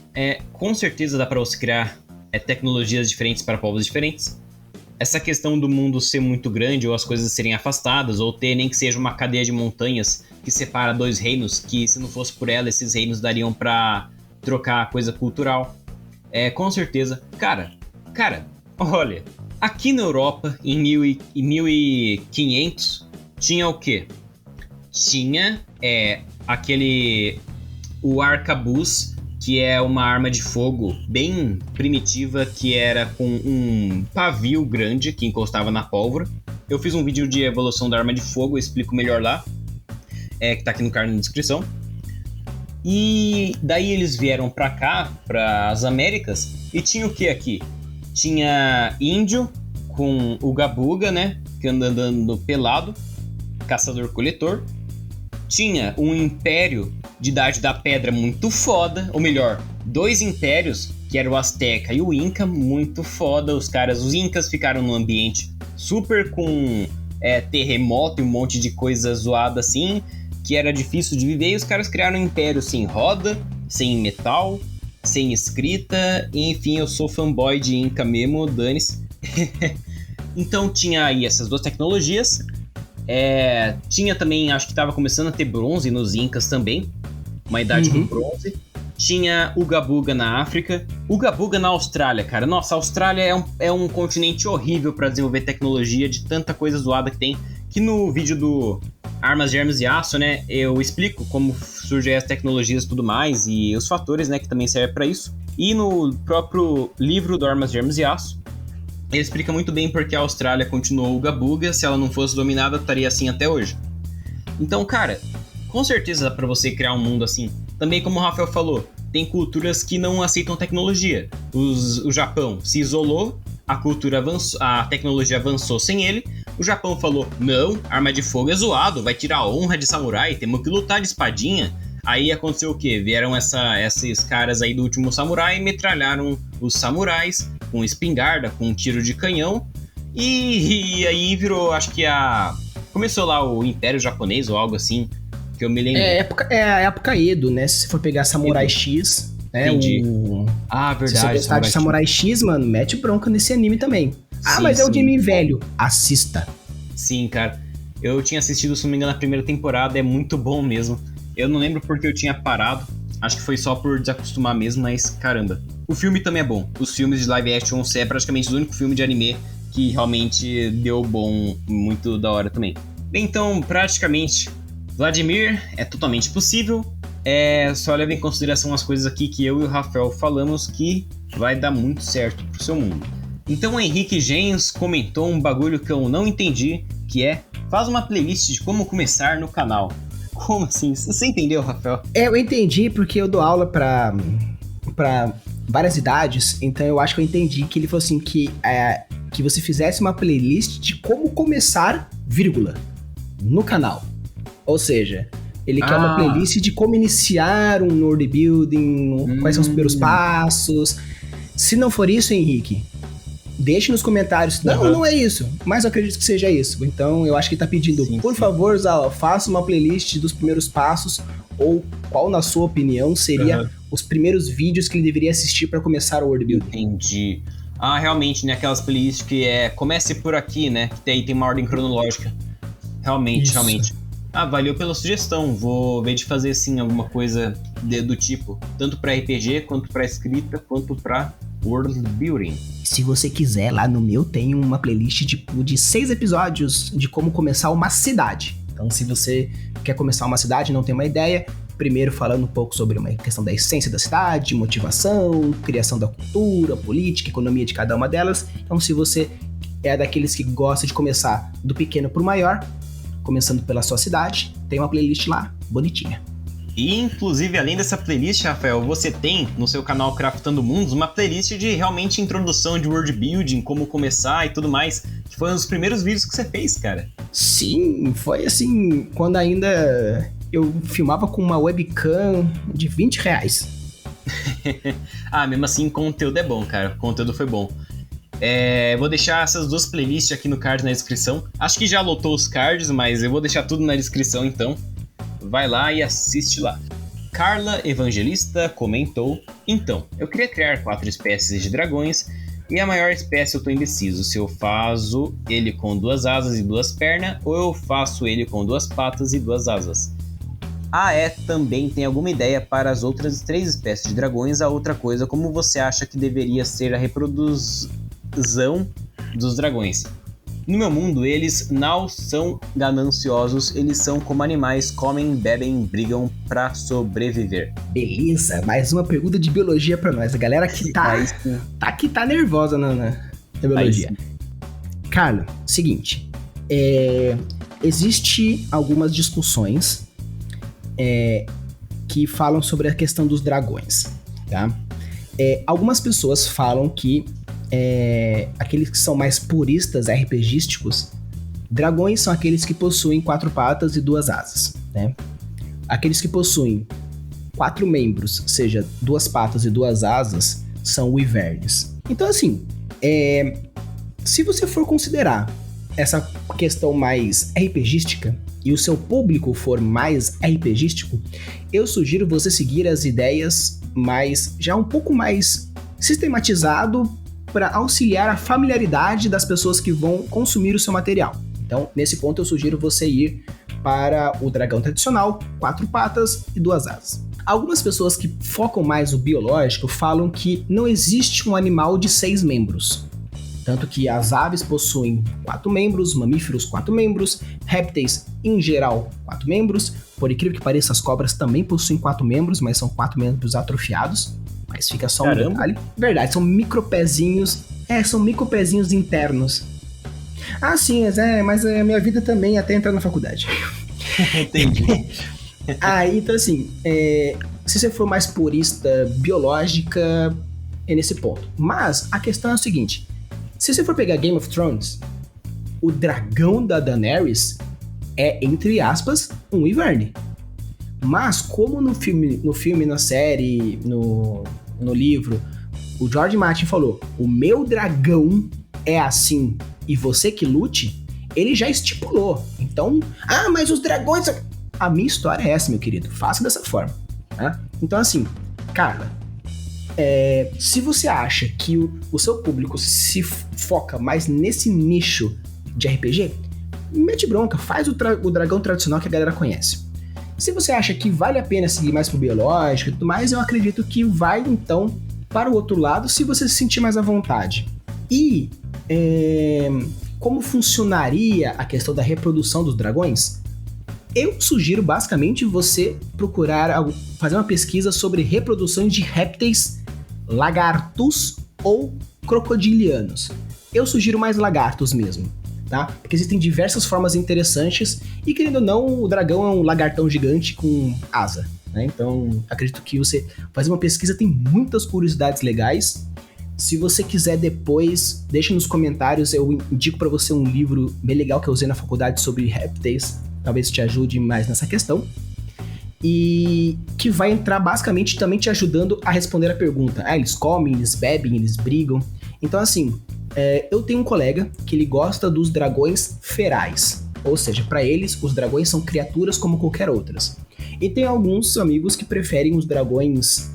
com certeza dá para você criar tecnologias diferentes para povos diferentes. Essa questão do mundo ser muito grande, ou as coisas serem afastadas, ou ter nem que seja uma cadeia de montanhas que separa dois reinos, que se não fosse por ela, esses reinos dariam para trocar coisa cultural. Com certeza. Cara, olha, aqui na Europa, em 1500, tinha o quê? Tinha o arcabuz, que é uma arma de fogo bem primitiva, que era com um pavio grande que encostava na pólvora. Eu fiz um vídeo de evolução da arma de fogo, eu explico melhor lá, que tá aqui no card na descrição. E daí eles vieram pra cá, pras Américas, e tinha o que aqui? Tinha índio com o gabuga, né, que anda andando pelado, caçador-coletor. Tinha um império de Idade da Pedra muito foda, ou melhor, 2 impérios, que era o Azteca e o Inca, muito foda. Os Incas ficaram num ambiente super com terremoto e um monte de coisa zoada assim, que era difícil de viver, e os caras criaram um império sem roda, sem metal, sem escrita, e, enfim, eu sou fanboy de Inca mesmo, dane-se. Então tinha aí essas 2 tecnologias. Tinha também, acho que estava começando a ter bronze nos Incas também, uma idade do bronze. Tinha o Gabuga na África, o Gabuga na Austrália, cara. Nossa, a Austrália é um continente horrível para desenvolver tecnologia, de tanta coisa zoada que tem. Que no vídeo do Armas, Germes e Aço, né, eu explico como surgem as tecnologias e tudo mais, e os fatores, né, que também servem para isso. E no próprio livro do Armas, Germes e Aço, ele explica muito bem porque a Austrália continuou o Gabuga. Se ela não fosse dominada, estaria assim até hoje. Então, cara, com certeza dá pra você criar um mundo assim. Também, como o Rafael falou, tem culturas que não aceitam tecnologia. O Japão se isolou, a cultura avançou, a tecnologia avançou sem ele. O Japão falou, não, arma de fogo é zoado, vai tirar a honra de samurai, temos que lutar de espadinha. Aí aconteceu o quê? Vieram esses caras aí do Último Samurai e metralharam os samurais com espingarda, com um tiro de canhão. E aí virou, acho que começou lá o Império Japonês ou algo assim, que eu me lembro. A época Edo, né? Se você for pegar Samurai Edo. X, né? Entendi. Verdade. Se você gostar de Samurai X, mano, mete bronca nesse anime também. Sim, mas é o sim. anime velho. Assista. Sim, cara. Eu tinha assistido, se não me engano, a primeira temporada, é muito bom mesmo. Eu não lembro porque eu tinha parado, acho que foi só por desacostumar mesmo, mas caramba. O filme também é bom. Os filmes de live action é praticamente o único filme de anime que realmente deu bom, muito da hora também. Bem, então, praticamente, Vladimir é totalmente possível. Só leva em consideração as coisas aqui que eu e o Rafael falamos que vai dar muito certo pro seu mundo. Então o Henrique Gens comentou um bagulho que eu não entendi, que faz uma playlist de como começar no canal. Como assim? Você entendeu, Rafael? Eu entendi porque eu dou aula pra várias idades, então eu acho que eu entendi que ele falou assim, que você fizesse uma playlist de como começar, vírgula, no canal. Ou seja, ele quer uma playlist de como iniciar um world building, quais são os primeiros passos. Se não for isso, Henrique, deixe nos comentários. Não é isso, mas eu acredito que seja isso. Então eu acho que ele tá pedindo, por favor, Zala, faça uma playlist dos primeiros passos, ou qual, na sua opinião, seria os primeiros vídeos que ele deveria assistir para começar o world building. Entendi. Realmente, né? Aquelas playlists que comece por aqui, né? Que aí tem uma ordem cronológica. Realmente. Valeu pela sugestão. Vou ver de fazer, sim, alguma coisa do tipo. Tanto pra RPG, quanto pra escrita, quanto pra world building. Se você quiser, lá no meu tem uma playlist de 6 episódios de como começar uma cidade. Então, se você quer começar uma cidade e não tem uma ideia, primeiro falando um pouco sobre uma questão da essência da cidade, motivação, criação da cultura, política, economia de cada uma delas. Então, se você é daqueles que gosta de começar do pequeno pro maior, começando pela sua cidade, tem uma playlist lá, bonitinha. E, inclusive, além dessa playlist, Rafael, você tem no seu canal Craftando Mundos uma playlist de realmente introdução de world building, como começar e tudo mais, que foi um dos primeiros vídeos que você fez, cara. Sim, foi assim, quando ainda eu filmava com uma webcam de R$20. Mesmo assim, conteúdo é bom, cara. O conteúdo foi bom. Vou deixar essas duas playlists aqui no card na descrição. Acho que já lotou os cards, mas eu vou deixar tudo na descrição então. Vai lá e assiste lá. Carla Evangelista comentou: então, eu queria criar 4 espécies de dragões e a maior espécie eu tô indeciso se eu faço ele com 2 asas e 2 pernas ou eu faço ele com 2 patas e 2 asas. Também tem alguma ideia para as outras 3 espécies de dragões? A outra coisa, como você acha que deveria ser a reprodução dos dragões? No meu mundo, eles não são gananciosos, eles são como animais, comem, bebem, brigam pra sobreviver. Beleza, mais uma pergunta de biologia pra nós. A galera que tá nervosa na biologia. Carla, seguinte, existe algumas discussões que falam sobre a questão dos dragões, tá? Algumas pessoas falam que aqueles que são mais puristas RPGísticos, dragões são aqueles que possuem 4 patas e 2 asas, né? Aqueles que possuem 4 membros, seja 2 patas e 2 asas, são wyverns. Então, assim, se você for considerar essa questão mais RPGística e o seu público for mais RPGístico, eu sugiro você seguir as ideias já um pouco mais sistematizado para auxiliar a familiaridade das pessoas que vão consumir o seu material. Então, nesse ponto, eu sugiro você ir para o dragão tradicional, 4 patas e 2 asas. Algumas pessoas que focam mais o biológico falam que não existe um animal de 6 membros. Tanto que as aves possuem 4 membros, mamíferos 4 membros, répteis em geral 4 membros. Por incrível que pareça, as cobras também possuem 4 membros, mas são 4 membros atrofiados. Mas fica só um detalhe. Verdade, são micropezinhos. São micropezinhos internos. Ah, sim, mas a minha vida também até entrar na faculdade. Entendi. Então assim, se você for mais purista biológica, é nesse ponto. Mas a questão é o seguinte: se você for pegar Game of Thrones, o dragão da Daenerys é, entre aspas, um wyvern. Mas como no filme, na série, no livro, o George Martin falou: o meu dragão é assim e você que lute, ele já estipulou. Então, mas os dragões... A minha história é essa, meu querido. Faça dessa forma. Tá? Então, assim, Carla, se você acha que o seu público se foca mais nesse nicho de RPG, mete bronca, faz o dragão tradicional que a galera conhece. Se você acha que vale a pena seguir mais pro biológico e tudo mais, eu acredito que vai, então, para o outro lado, se você se sentir mais à vontade. E como funcionaria a questão da reprodução dos dragões? Eu sugiro, basicamente, você procurar fazer uma pesquisa sobre reproduções de répteis, lagartos ou crocodilianos. Eu sugiro mais lagartos mesmo, tá? Porque existem diversas formas interessantes e, querendo ou não, o dragão é um lagartão gigante com asa, né? Então, acredito que você fazer uma pesquisa tem muitas curiosidades legais. Se você quiser depois, deixa nos comentários, eu indico para você um livro bem legal que eu usei na faculdade sobre répteis, talvez te ajude mais nessa questão. E que vai entrar basicamente também te ajudando a responder a pergunta. Eles comem, eles bebem, eles brigam. Então assim, eu tenho um colega que ele gosta dos dragões ferais. Ou seja, para eles, os dragões são criaturas como qualquer outras. E tem alguns amigos que preferem os dragões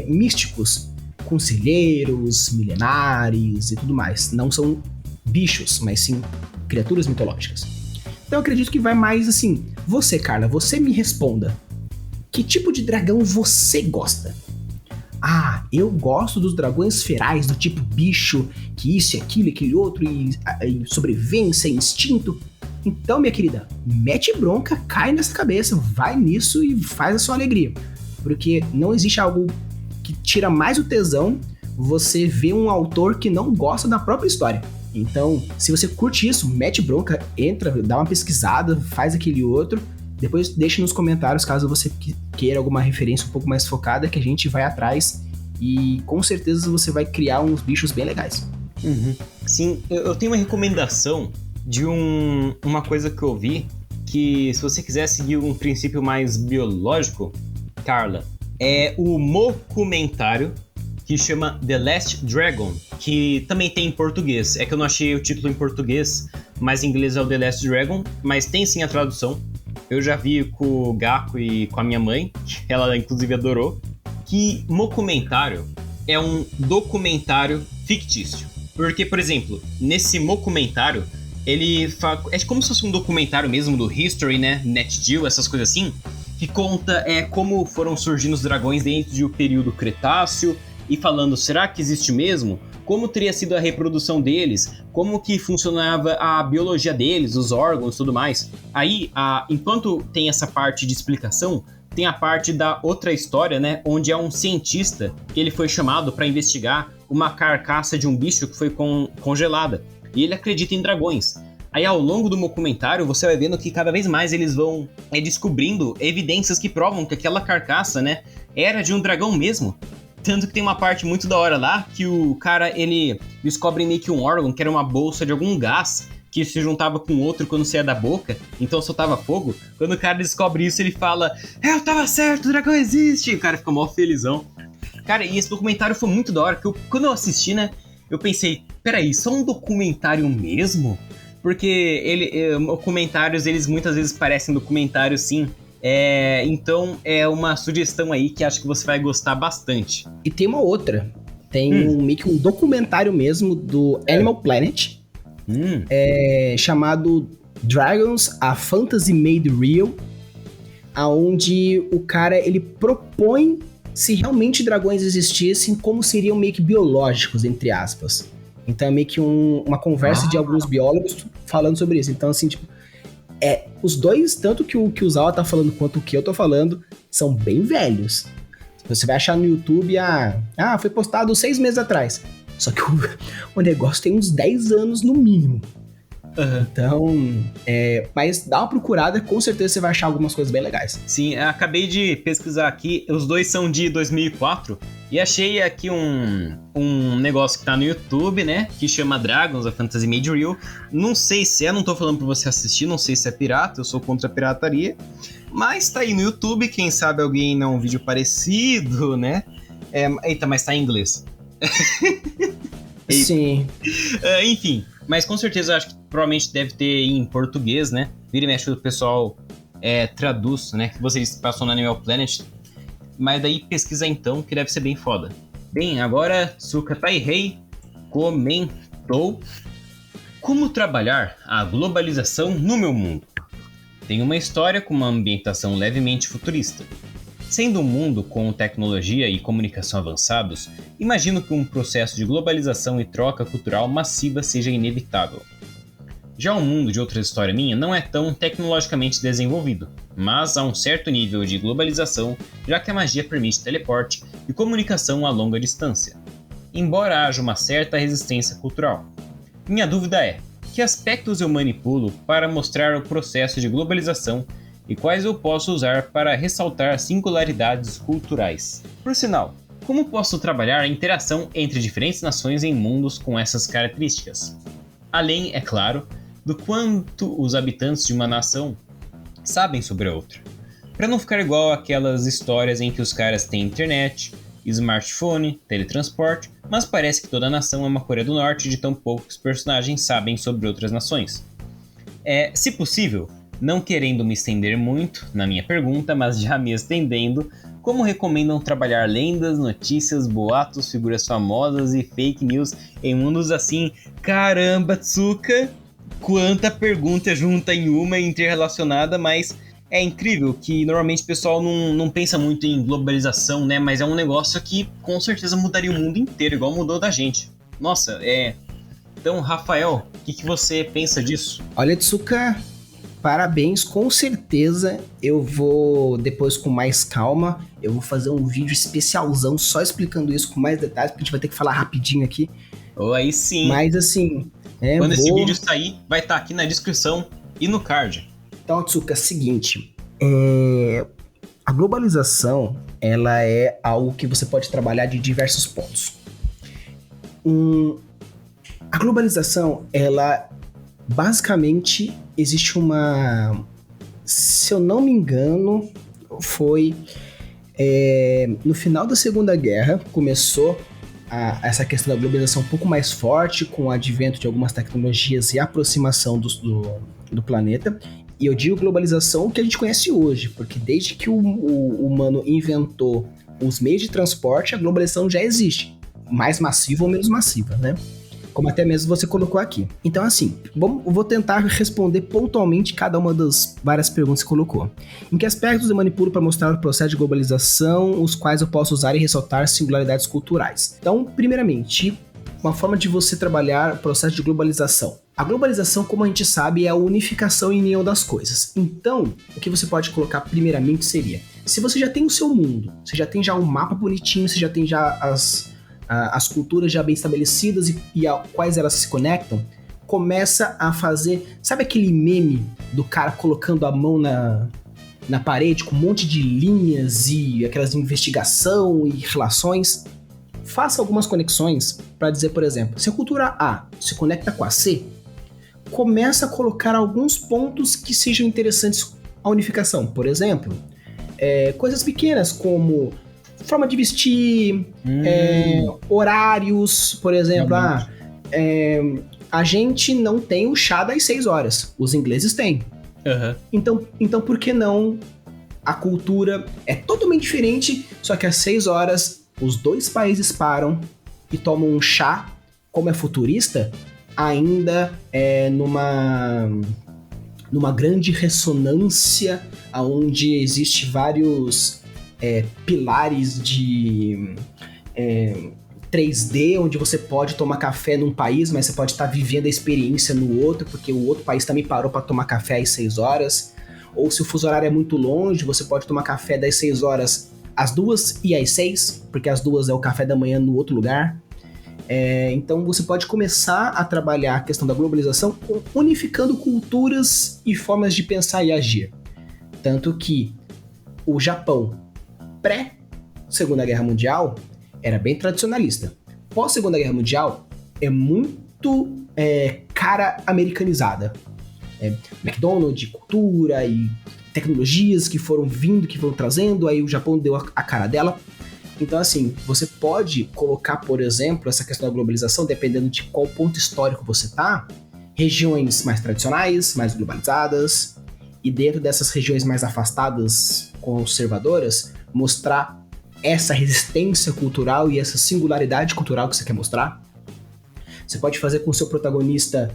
místicos, conselheiros, milenares e tudo mais. Não são bichos, mas sim criaturas mitológicas. Então eu acredito que vai mais assim, você, Carla, você me responda. Que tipo de dragão você gosta? Eu gosto dos dragões ferais, do tipo bicho, que isso e aquilo e aquele outro, e sobrevivência, instinto. Então, minha querida, mete bronca, cai nessa cabeça, vai nisso e faz a sua alegria. Porque não existe algo que tira mais o tesão você ver um autor que não gosta da própria história. Então, se você curte isso, mete bronca, entra, dá uma pesquisada, faz aquele outro, depois deixa nos comentários caso você queira alguma referência um pouco mais focada, que a gente vai atrás e com certeza você vai criar uns bichos bem legais. Uhum. Sim, eu tenho uma recomendação de uma coisa que eu vi, que se você quiser seguir um princípio mais biológico, Carla, é o mocumentário, que chama The Last Dragon, que também tem em português. É que eu não achei o título em português, mas em inglês é o The Last Dragon, mas tem sim a tradução. Eu já vi com o Gaku e com a minha mãe, que ela inclusive adorou, que mockumentário é um documentário fictício. Porque, por exemplo, nesse mockumentário, é como se fosse um documentário mesmo do History, né? Nat Geo, essas coisas assim, que conta como foram surgindo os dragões dentro do período Cretáceo, e falando, será que existe mesmo? Como teria sido a reprodução deles? Como que funcionava a biologia deles, os órgãos e tudo mais? Aí, enquanto tem essa parte de explicação, tem a parte da outra história, né? Onde é um cientista que ele foi chamado para investigar uma carcaça de um bicho que foi congelada. E ele acredita em dragões. Aí, ao longo do documentário, você vai vendo que cada vez mais eles vão descobrindo evidências que provam que aquela carcaça, né, era de um dragão mesmo. Tanto que tem uma parte muito da hora lá, que o cara, ele descobre meio que um órgão, que era uma bolsa de algum gás, que se juntava com outro quando saía da boca, então soltava fogo. Quando o cara descobre isso, ele fala, eu tava certo, o dragão existe! E o cara fica mó felizão. Cara, e esse documentário foi muito da hora, que quando eu assisti, né, eu pensei, peraí, só um documentário mesmo? Porque documentários, eles muitas vezes parecem documentários, sim. Então é uma sugestão aí que acho que você vai gostar bastante. E tem uma outra. Tem meio que um documentário mesmo do Animal Planet, chamado Dragons, A Fantasy Made Real, aonde o cara, ele propõe se realmente dragões existissem, como seriam meio que biológicos, entre aspas. Então é meio que uma conversa de alguns biólogos falando sobre isso. Então, assim, tipo, os dois, tanto que o Zawa tá falando quanto o que eu tô falando, são bem velhos. Você vai achar no YouTube, foi postado 6 meses atrás. Só que o negócio tem uns 10 anos no mínimo. Uhum. Então, mas dá uma procurada, com certeza você vai achar algumas coisas bem legais. Sim, acabei de pesquisar aqui, os dois são de 2004, e achei aqui um negócio que tá no YouTube, né, que chama Dragons, a Fantasy Made Real. Não sei se não tô falando pra você assistir, não sei se é pirata, eu sou contra a pirataria, mas tá aí no YouTube, quem sabe alguém não um vídeo parecido, né? Eita, mas tá em inglês. Sim. Enfim, mas com certeza eu acho que provavelmente deve ter em português, né? Vira e mexe o pessoal traduz, né? Que vocês passam no Animal Planet. Mas daí pesquisa então, que deve ser bem foda. Bem, agora Suka Taihei comentou: como trabalhar a globalização no meu mundo? Tem uma história com uma ambientação levemente futurista. Sendo um mundo com tecnologia e comunicação avançados, imagino que um processo de globalização e troca cultural massiva seja inevitável. Já o mundo de outra história minha não é tão tecnologicamente desenvolvido, mas há um certo nível de globalização, já que a magia permite teleporte e comunicação a longa distância, embora haja uma certa resistência cultural. Minha dúvida é: que aspectos eu manipulo para mostrar o processo de globalização e quais eu posso usar para ressaltar singularidades culturais? Por sinal, como posso trabalhar a interação entre diferentes nações em mundos com essas características? Além, é claro, do quanto os habitantes de uma nação sabem sobre a outra. Para não ficar igual aquelas histórias em que os caras têm internet, smartphone, teletransporte, mas parece que toda nação é uma Coreia do Norte de tão poucos personagens sabem sobre outras nações. Se possível, não querendo me estender muito na minha pergunta, mas já me estendendo, como recomendam trabalhar lendas, notícias, boatos, figuras famosas e fake news em mundos assim? Caramba, Tsuka! Quanta pergunta junta em uma e interrelacionada, mas é incrível que normalmente o pessoal não pensa muito em globalização, né? Mas é um negócio que com certeza mudaria o mundo inteiro, igual mudou da gente. Nossa, Então, Rafael, o que você pensa disso? Olha, Tsuka, parabéns, com certeza eu vou, depois com mais calma, eu vou fazer um vídeo especialzão só explicando isso com mais detalhes, porque a gente vai ter que falar rapidinho aqui. Aí sim. Mas assim... Quando esse vídeo sair, vai estar aqui na descrição e no card. Então, Tsuka, é o seguinte, a globalização, ela é algo que você pode trabalhar de diversos pontos. A globalização, ela basicamente existe uma... Se eu não me engano, foi no final da Segunda Guerra, começou essa questão da globalização um pouco mais forte com o advento de algumas tecnologias e aproximação do planeta. E eu digo globalização que a gente conhece hoje, porque desde que o humano inventou os meios de transporte, a globalização já existe. Mais massiva ou menos massiva, né? Como até mesmo você colocou aqui. Então, assim, vou tentar responder pontualmente cada uma das várias perguntas que você colocou. Em que aspectos eu manipulo para mostrar o processo de globalização, os quais eu posso usar e ressaltar singularidades culturais? Então, primeiramente, uma forma de você trabalhar o processo de globalização. A globalização, como a gente sabe, é a unificação e união das coisas. Então, o que você pode colocar primeiramente seria, se você já tem o seu mundo, você já tem já um mapa bonitinho, você já tem já as culturas já bem estabelecidas e a quais elas se conectam, começa a fazer, sabe aquele meme do cara colocando a mão na parede com um monte de linhas e aquelas de investigação e relações? Faça algumas conexões para dizer, por exemplo, se a cultura A se conecta com a C, começa a colocar alguns pontos que sejam interessantes à unificação. Por exemplo, coisas pequenas como forma de vestir, horários, por exemplo. A gente não tem o chá das 6 horas, os ingleses têm. Então, por que não? A cultura é totalmente diferente, só que às 6 horas os dois países param e tomam um chá, como é futurista, ainda numa grande ressonância, onde existe vários pilares de 3D, onde você pode tomar café num país, mas você pode estar vivendo a experiência no outro, porque o outro país também parou para tomar café às 6 horas. Ou se o fuso horário é muito longe, você pode tomar café das 6 horas às 2 e às 6, porque às 2 é o café da manhã no outro lugar. Então você pode começar a trabalhar a questão da globalização unificando culturas e formas de pensar e agir. Tanto que o Japão, pré-Segunda Guerra Mundial, era bem tradicionalista. Pós-Segunda Guerra Mundial, é muito cara americanizada. McDonald's, cultura e tecnologias que foram vindo, que foram trazendo, aí o Japão deu a cara dela. Então, assim, você pode colocar, por exemplo, essa questão da globalização, dependendo de qual ponto histórico você tá, regiões mais tradicionais, mais globalizadas, e dentro dessas regiões mais afastadas, conservadoras, mostrar essa resistência cultural e essa singularidade cultural que você quer mostrar. Você pode fazer com que o seu protagonista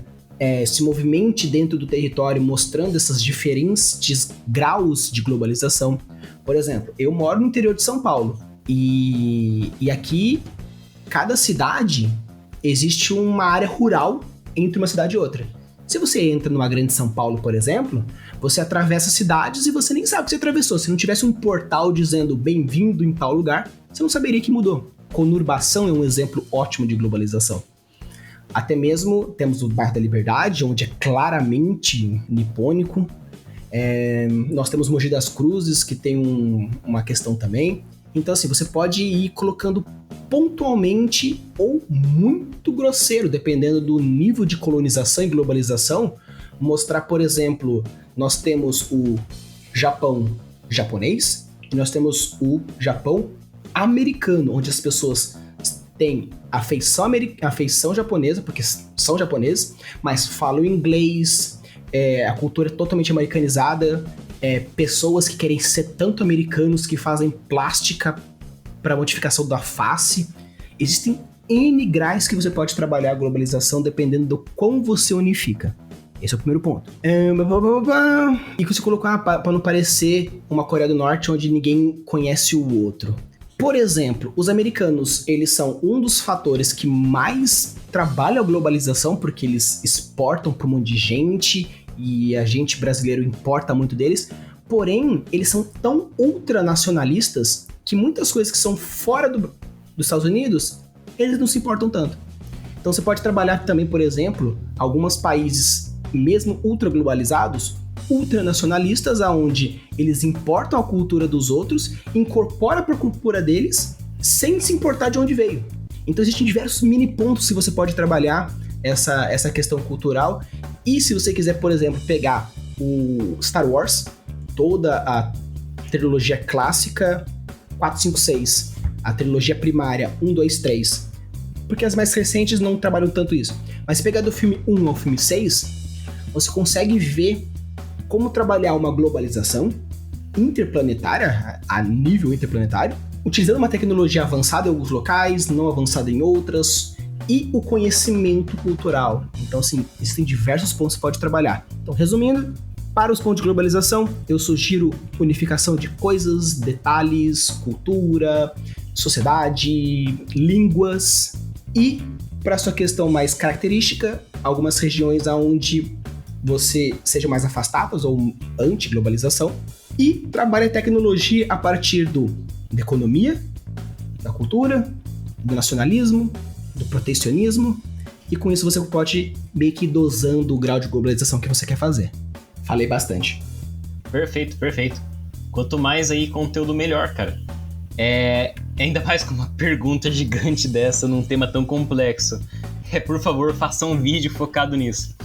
se movimente dentro do território, mostrando esses diferentes graus de globalização. Por exemplo, eu moro no interior de São Paulo, e aqui, cada cidade, existe uma área rural entre uma cidade e outra. Se você entra numa grande São Paulo, por exemplo, você atravessa cidades e você nem sabe que você atravessou. Se não tivesse um portal dizendo bem-vindo em tal lugar, você não saberia que mudou. Conurbação é um exemplo ótimo de globalização. Até mesmo temos o Bairro da Liberdade, onde é claramente nipônico. Nós temos Mogi das Cruzes, que tem uma questão também. Então, assim, você pode ir colocando pontualmente ou muito grosseiro, dependendo do nível de colonização e globalização, mostrar, por exemplo, nós temos o Japão japonês e nós temos o Japão americano, onde as pessoas têm a feição japonesa, porque são japoneses, mas falam inglês, a cultura é totalmente americanizada, pessoas que querem ser tanto americanos que fazem plástica para modificação da face. Existem N graus que você pode trabalhar a globalização dependendo do quão você unifica. Esse é o primeiro ponto. E que você colocou para não parecer uma Coreia do Norte onde ninguém conhece o outro. Por exemplo, os americanos, eles são um dos fatores que mais trabalham a globalização, porque eles exportam para um monte de gente e a gente brasileiro importa muito deles, porém, eles são tão ultranacionalistas que muitas coisas que são fora dos Estados Unidos, eles não se importam tanto. Então você pode trabalhar também, por exemplo, alguns países, mesmo ultraglobalizados, ultranacionalistas, aonde eles importam a cultura dos outros, incorporam para a cultura deles, sem se importar de onde veio. Então existem diversos mini pontos que você pode trabalhar essa questão cultural. E se você quiser, por exemplo, pegar o Star Wars, toda a trilogia clássica 4, 5, 6, a trilogia primária 1, 2, 3, porque as mais recentes não trabalham tanto isso. Mas pegar do filme 1 ao filme 6, você consegue ver como trabalhar uma globalização interplanetária, a nível interplanetário, utilizando uma tecnologia avançada em alguns locais, não avançada em outras, e o conhecimento cultural. Então, assim, existem diversos pontos que você pode trabalhar. Então, resumindo, para os pontos de globalização, eu sugiro unificação de coisas, detalhes, cultura, sociedade, línguas, e para sua questão mais característica, algumas regiões onde você seja mais afastadas ou anti-globalização, e trabalhe a tecnologia a partir da economia, da cultura, do nacionalismo, do protecionismo, e com isso você pode meio que ir dosando o grau de globalização que você quer fazer. Falei bastante. Perfeito, perfeito. Quanto mais aí conteúdo, melhor, cara. Ainda mais com uma pergunta gigante dessa num tema tão complexo. Por favor, faça um vídeo focado nisso.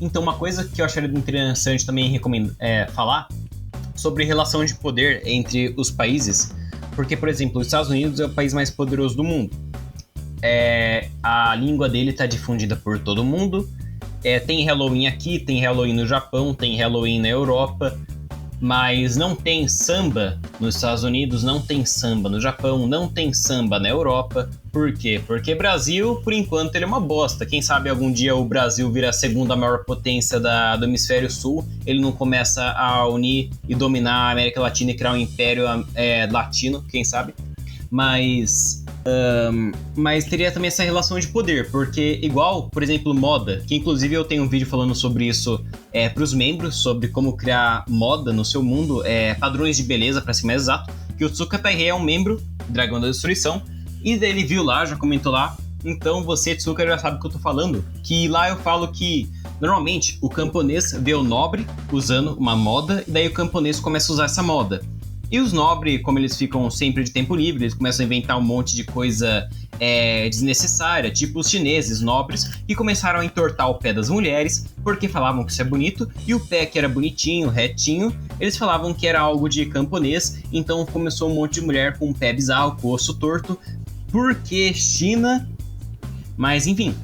Então, uma coisa que eu acharia interessante também falar sobre relação de poder entre os países, porque, por exemplo, os Estados Unidos é o país mais poderoso do mundo. A língua dele está difundida por todo mundo. Tem Halloween aqui, tem Halloween no Japão, tem Halloween na Europa, mas não tem samba nos Estados Unidos, não tem samba no Japão, não tem samba na Europa. Por quê? Porque Brasil, por enquanto, ele é uma bosta. Quem sabe algum dia o Brasil vira a segunda maior potência do hemisfério sul, ele não começa a unir e dominar a América Latina e criar um império latino, quem sabe? Mas teria também essa relação de poder, porque igual, por exemplo, moda, que inclusive eu tenho um vídeo falando sobre isso para os membros, sobre como criar moda no seu mundo, padrões de beleza, para ser mais exato, que o Tsuka Taihei é um membro do Dragão da Destruição, e daí ele viu lá, já comentou lá, então você, Tsuka, já sabe o que eu tô falando, que lá eu falo que normalmente o camponês vê o nobre usando uma moda, e daí o camponês começa a usar essa moda. E os nobres, como eles ficam sempre de tempo livre, eles começam a inventar um monte de coisa desnecessária, tipo os chineses nobres, que começaram a entortar o pé das mulheres, porque falavam que isso é bonito, e o pé que era bonitinho, retinho, eles falavam que era algo de camponês, então começou um monte de mulher com um pé bizarro, com o osso torto, porque China... Mas enfim...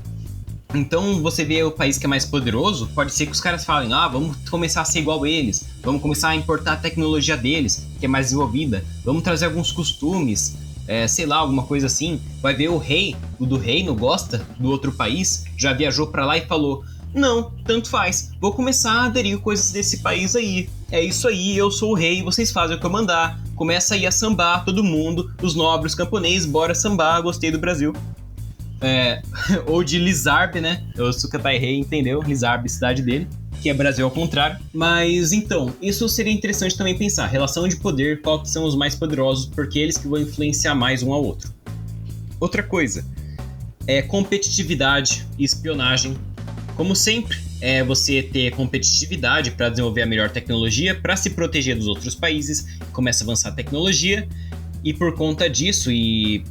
Então, você vê o país que é mais poderoso, pode ser que os caras falem, vamos começar a ser igual a eles, vamos começar a importar a tecnologia deles, que é mais desenvolvida, vamos trazer alguns costumes, sei lá, alguma coisa assim. Vai ver o rei, o do reino gosta do outro país, já viajou pra lá e falou, não, tanto faz, vou começar a aderir coisas desse país aí, é isso aí, eu sou o rei, vocês fazem o que eu mandar, começa aí a sambar todo mundo, os nobres, os camponeses, bora sambar, gostei do Brasil. Ou de Lizarbe, né? O Tsuka Taihei entendeu, Lizarbe, cidade dele, que é Brasil ao contrário. Mas então, isso seria interessante também pensar, relação de poder, qual que são os mais poderosos, porque eles que vão influenciar mais um ao outro. Outra coisa, competitividade e espionagem. Como sempre, você ter competitividade para desenvolver a melhor tecnologia, para se proteger dos outros países, começa a avançar a tecnologia. E por conta disso, e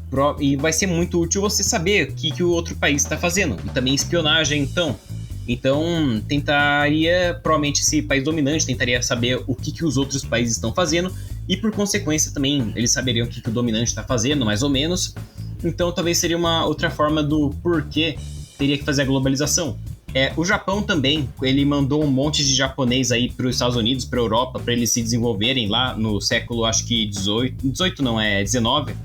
vai ser muito útil você saber o que o outro país está fazendo. E também espionagem, então. Então, provavelmente esse país dominante tentaria saber o que os outros países estão fazendo. E por consequência também, eles saberiam o que o dominante está fazendo, mais ou menos. Então, talvez seria uma outra forma do porquê teria que fazer a globalização. O Japão também, ele mandou um monte de japonês aí para os Estados Unidos, para a Europa, para eles se desenvolverem lá no século, acho que 18 não, 19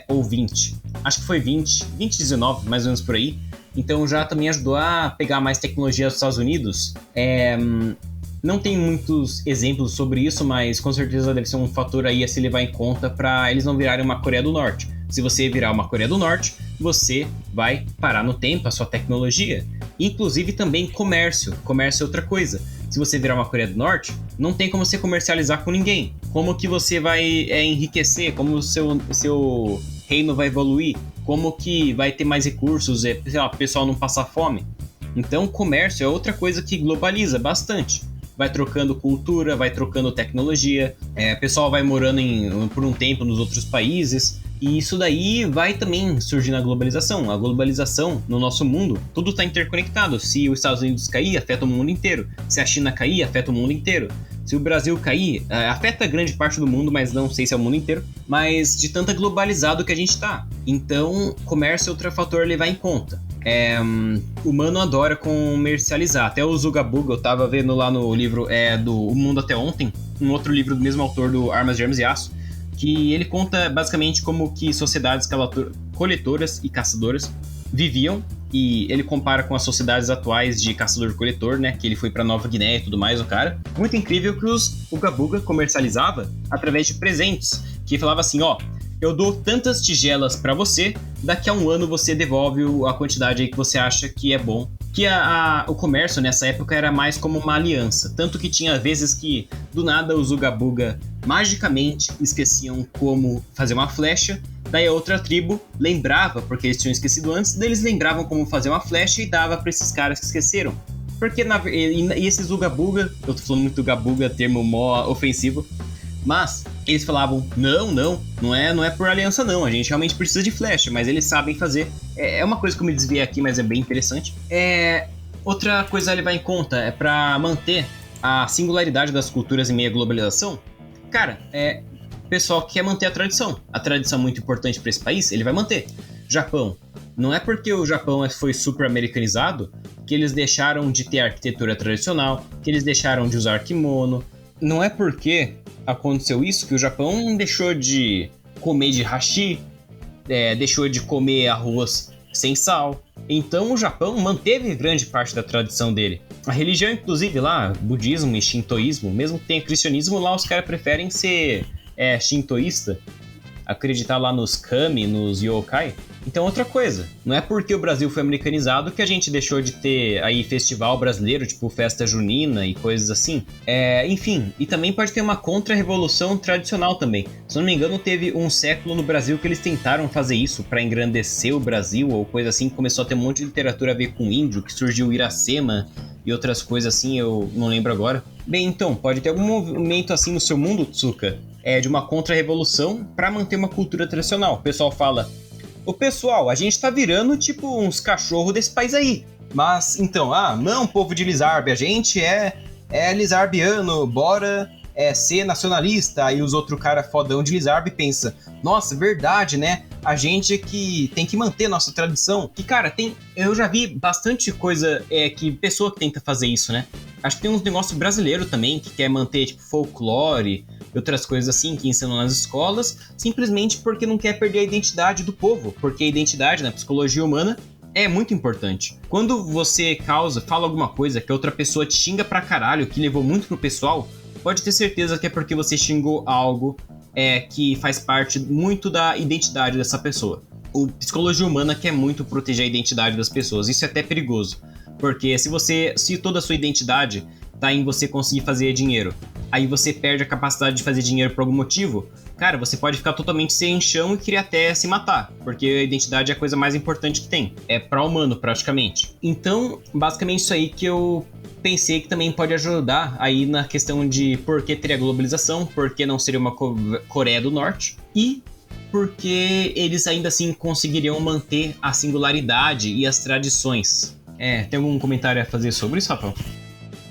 ou 20. Acho que foi 20, 19, mais ou menos por aí. Então já também ajudou a pegar mais tecnologia dos Estados Unidos. Não tem muitos exemplos sobre isso, mas com certeza deve ser um fator aí a se levar em conta para eles não virarem uma Coreia do Norte. Se você virar uma Coreia do Norte, você vai parar no tempo a sua tecnologia. Inclusive também comércio. Comércio é outra coisa. Se você virar uma Coreia do Norte, não tem como você comercializar com ninguém. Como que você vai enriquecer? Como o seu reino vai evoluir? Como que vai ter mais recursos? Sei lá, o pessoal não passar fome? Então, comércio é outra coisa que globaliza bastante. Vai trocando cultura, vai trocando tecnologia, o pessoal vai morando por um tempo nos outros países, e isso daí vai também surgir na globalização. A globalização no nosso mundo, tudo está interconectado. Se os Estados Unidos cair, afeta o mundo inteiro. Se a China cair, afeta o mundo inteiro. Se o Brasil cair, afeta grande parte do mundo, mas não sei se é o mundo inteiro, mas de tanto globalizado que a gente tá. Então, comércio é outro fator a levar em conta. O humano adora comercializar. Até o Zugabuga, eu tava vendo lá no livro do O Mundo Até Ontem, um outro livro do mesmo autor, do Armas, Germes e Aço, que ele conta basicamente como que sociedades coletoras e caçadoras viviam, e ele compara com as sociedades atuais de caçador-coletor, né, que ele foi pra Nova Guiné e tudo mais, o cara. Muito incrível que o Uga-Buga comercializava através de presentes, que falava assim, ó, eu dou tantas tigelas pra você, daqui a um ano você devolve a quantidade aí que você acha que é bom. Que o comércio nessa época era mais como uma aliança, tanto que tinha vezes que do nada os Uga-Buga magicamente esqueciam como fazer uma flecha, daí a outra tribo lembrava, porque eles tinham esquecido antes, daí eles lembravam como fazer uma flecha e dava pra esses caras que esqueceram. Porque e esses Uga-Buga, eu tô falando muito Uga-Buga, termo mó ofensivo, mas eles falavam, não é por aliança não, a gente realmente precisa de flecha, mas eles sabem fazer. É uma coisa que eu me desviei aqui, mas é bem interessante. Outra coisa a levar em conta é pra manter a singularidade das culturas em meio à globalização. Cara, o pessoal quer manter a tradição. A tradição é muito importante para esse país, ele vai manter. Japão. Não é porque o Japão foi super americanizado que eles deixaram de ter arquitetura tradicional, que eles deixaram de usar kimono. Não é porque aconteceu isso que o Japão deixou de comer de hashi, deixou de comer arroz sem sal. Então o Japão manteve grande parte da tradição dele. A religião, inclusive, lá, budismo e shintoísmo, mesmo que tenha cristianismo, lá os caras preferem ser shintoísta, acreditar lá nos kami, nos yokai. Então outra coisa, não é porque o Brasil foi americanizado que a gente deixou de ter aí festival brasileiro, tipo festa junina e coisas assim. Enfim, e também pode ter uma contra-revolução tradicional também. Se eu não me engano, teve um século no Brasil que eles tentaram fazer isso para engrandecer o Brasil ou coisa assim. Começou a ter um monte de literatura a ver com índio, que surgiu Iracema e outras coisas assim, eu não lembro agora. Bem, então, pode ter algum movimento assim no seu mundo, Tsuka, de uma contra-revolução para manter uma cultura tradicional. O pessoal fala, ô pessoal, a gente tá virando tipo uns cachorros desse país aí. Mas, então, não, povo de Lizarbe, a gente é lizarbiano, bora ser nacionalista. Aí os outros caras fodão de Lizarbe pensa, nossa, verdade, né? A gente que tem que manter nossa tradição. Que, cara, eu já vi bastante coisa que pessoa que tenta fazer isso, né? Acho que tem uns negócios brasileiros também que quer manter, tipo, folclore e outras coisas assim que ensinam nas escolas, simplesmente porque não quer perder a identidade do povo. Porque a identidade na psicologia humana é muito importante. Quando você fala alguma coisa que a outra pessoa te xinga pra caralho, que levou muito pro pessoal, pode ter certeza que é porque você xingou algo que faz parte muito da identidade dessa pessoa. A psicologia humana quer muito proteger a identidade das pessoas, isso é até perigoso. Porque se toda a sua identidade tá em você conseguir fazer dinheiro, aí você perde a capacidade de fazer dinheiro por algum motivo, cara, você pode ficar totalmente sem chão e querer até se matar, porque a identidade é a coisa mais importante que tem. É pra-humano, praticamente. Então, basicamente isso aí que eu pensei que também pode ajudar aí na questão de por que teria globalização, por que não seria uma Coreia do Norte, e porque eles ainda assim conseguiriam manter a singularidade e as tradições. Tem algum comentário a fazer sobre isso, Rafael?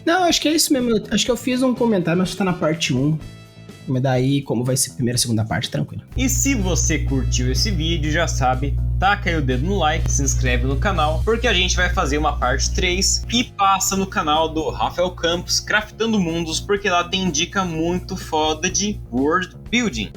Não, acho que é isso mesmo. Acho que eu fiz um comentário, mas tá na parte 1. Mas daí, como vai ser primeira e segunda parte, tranquilo. E se você curtiu esse vídeo, já sabe, taca aí o dedo no like, se inscreve no canal, porque a gente vai fazer uma parte 3 e passa no canal do Rafael Campos, Craftando Mundos, porque lá tem dica muito foda de world building.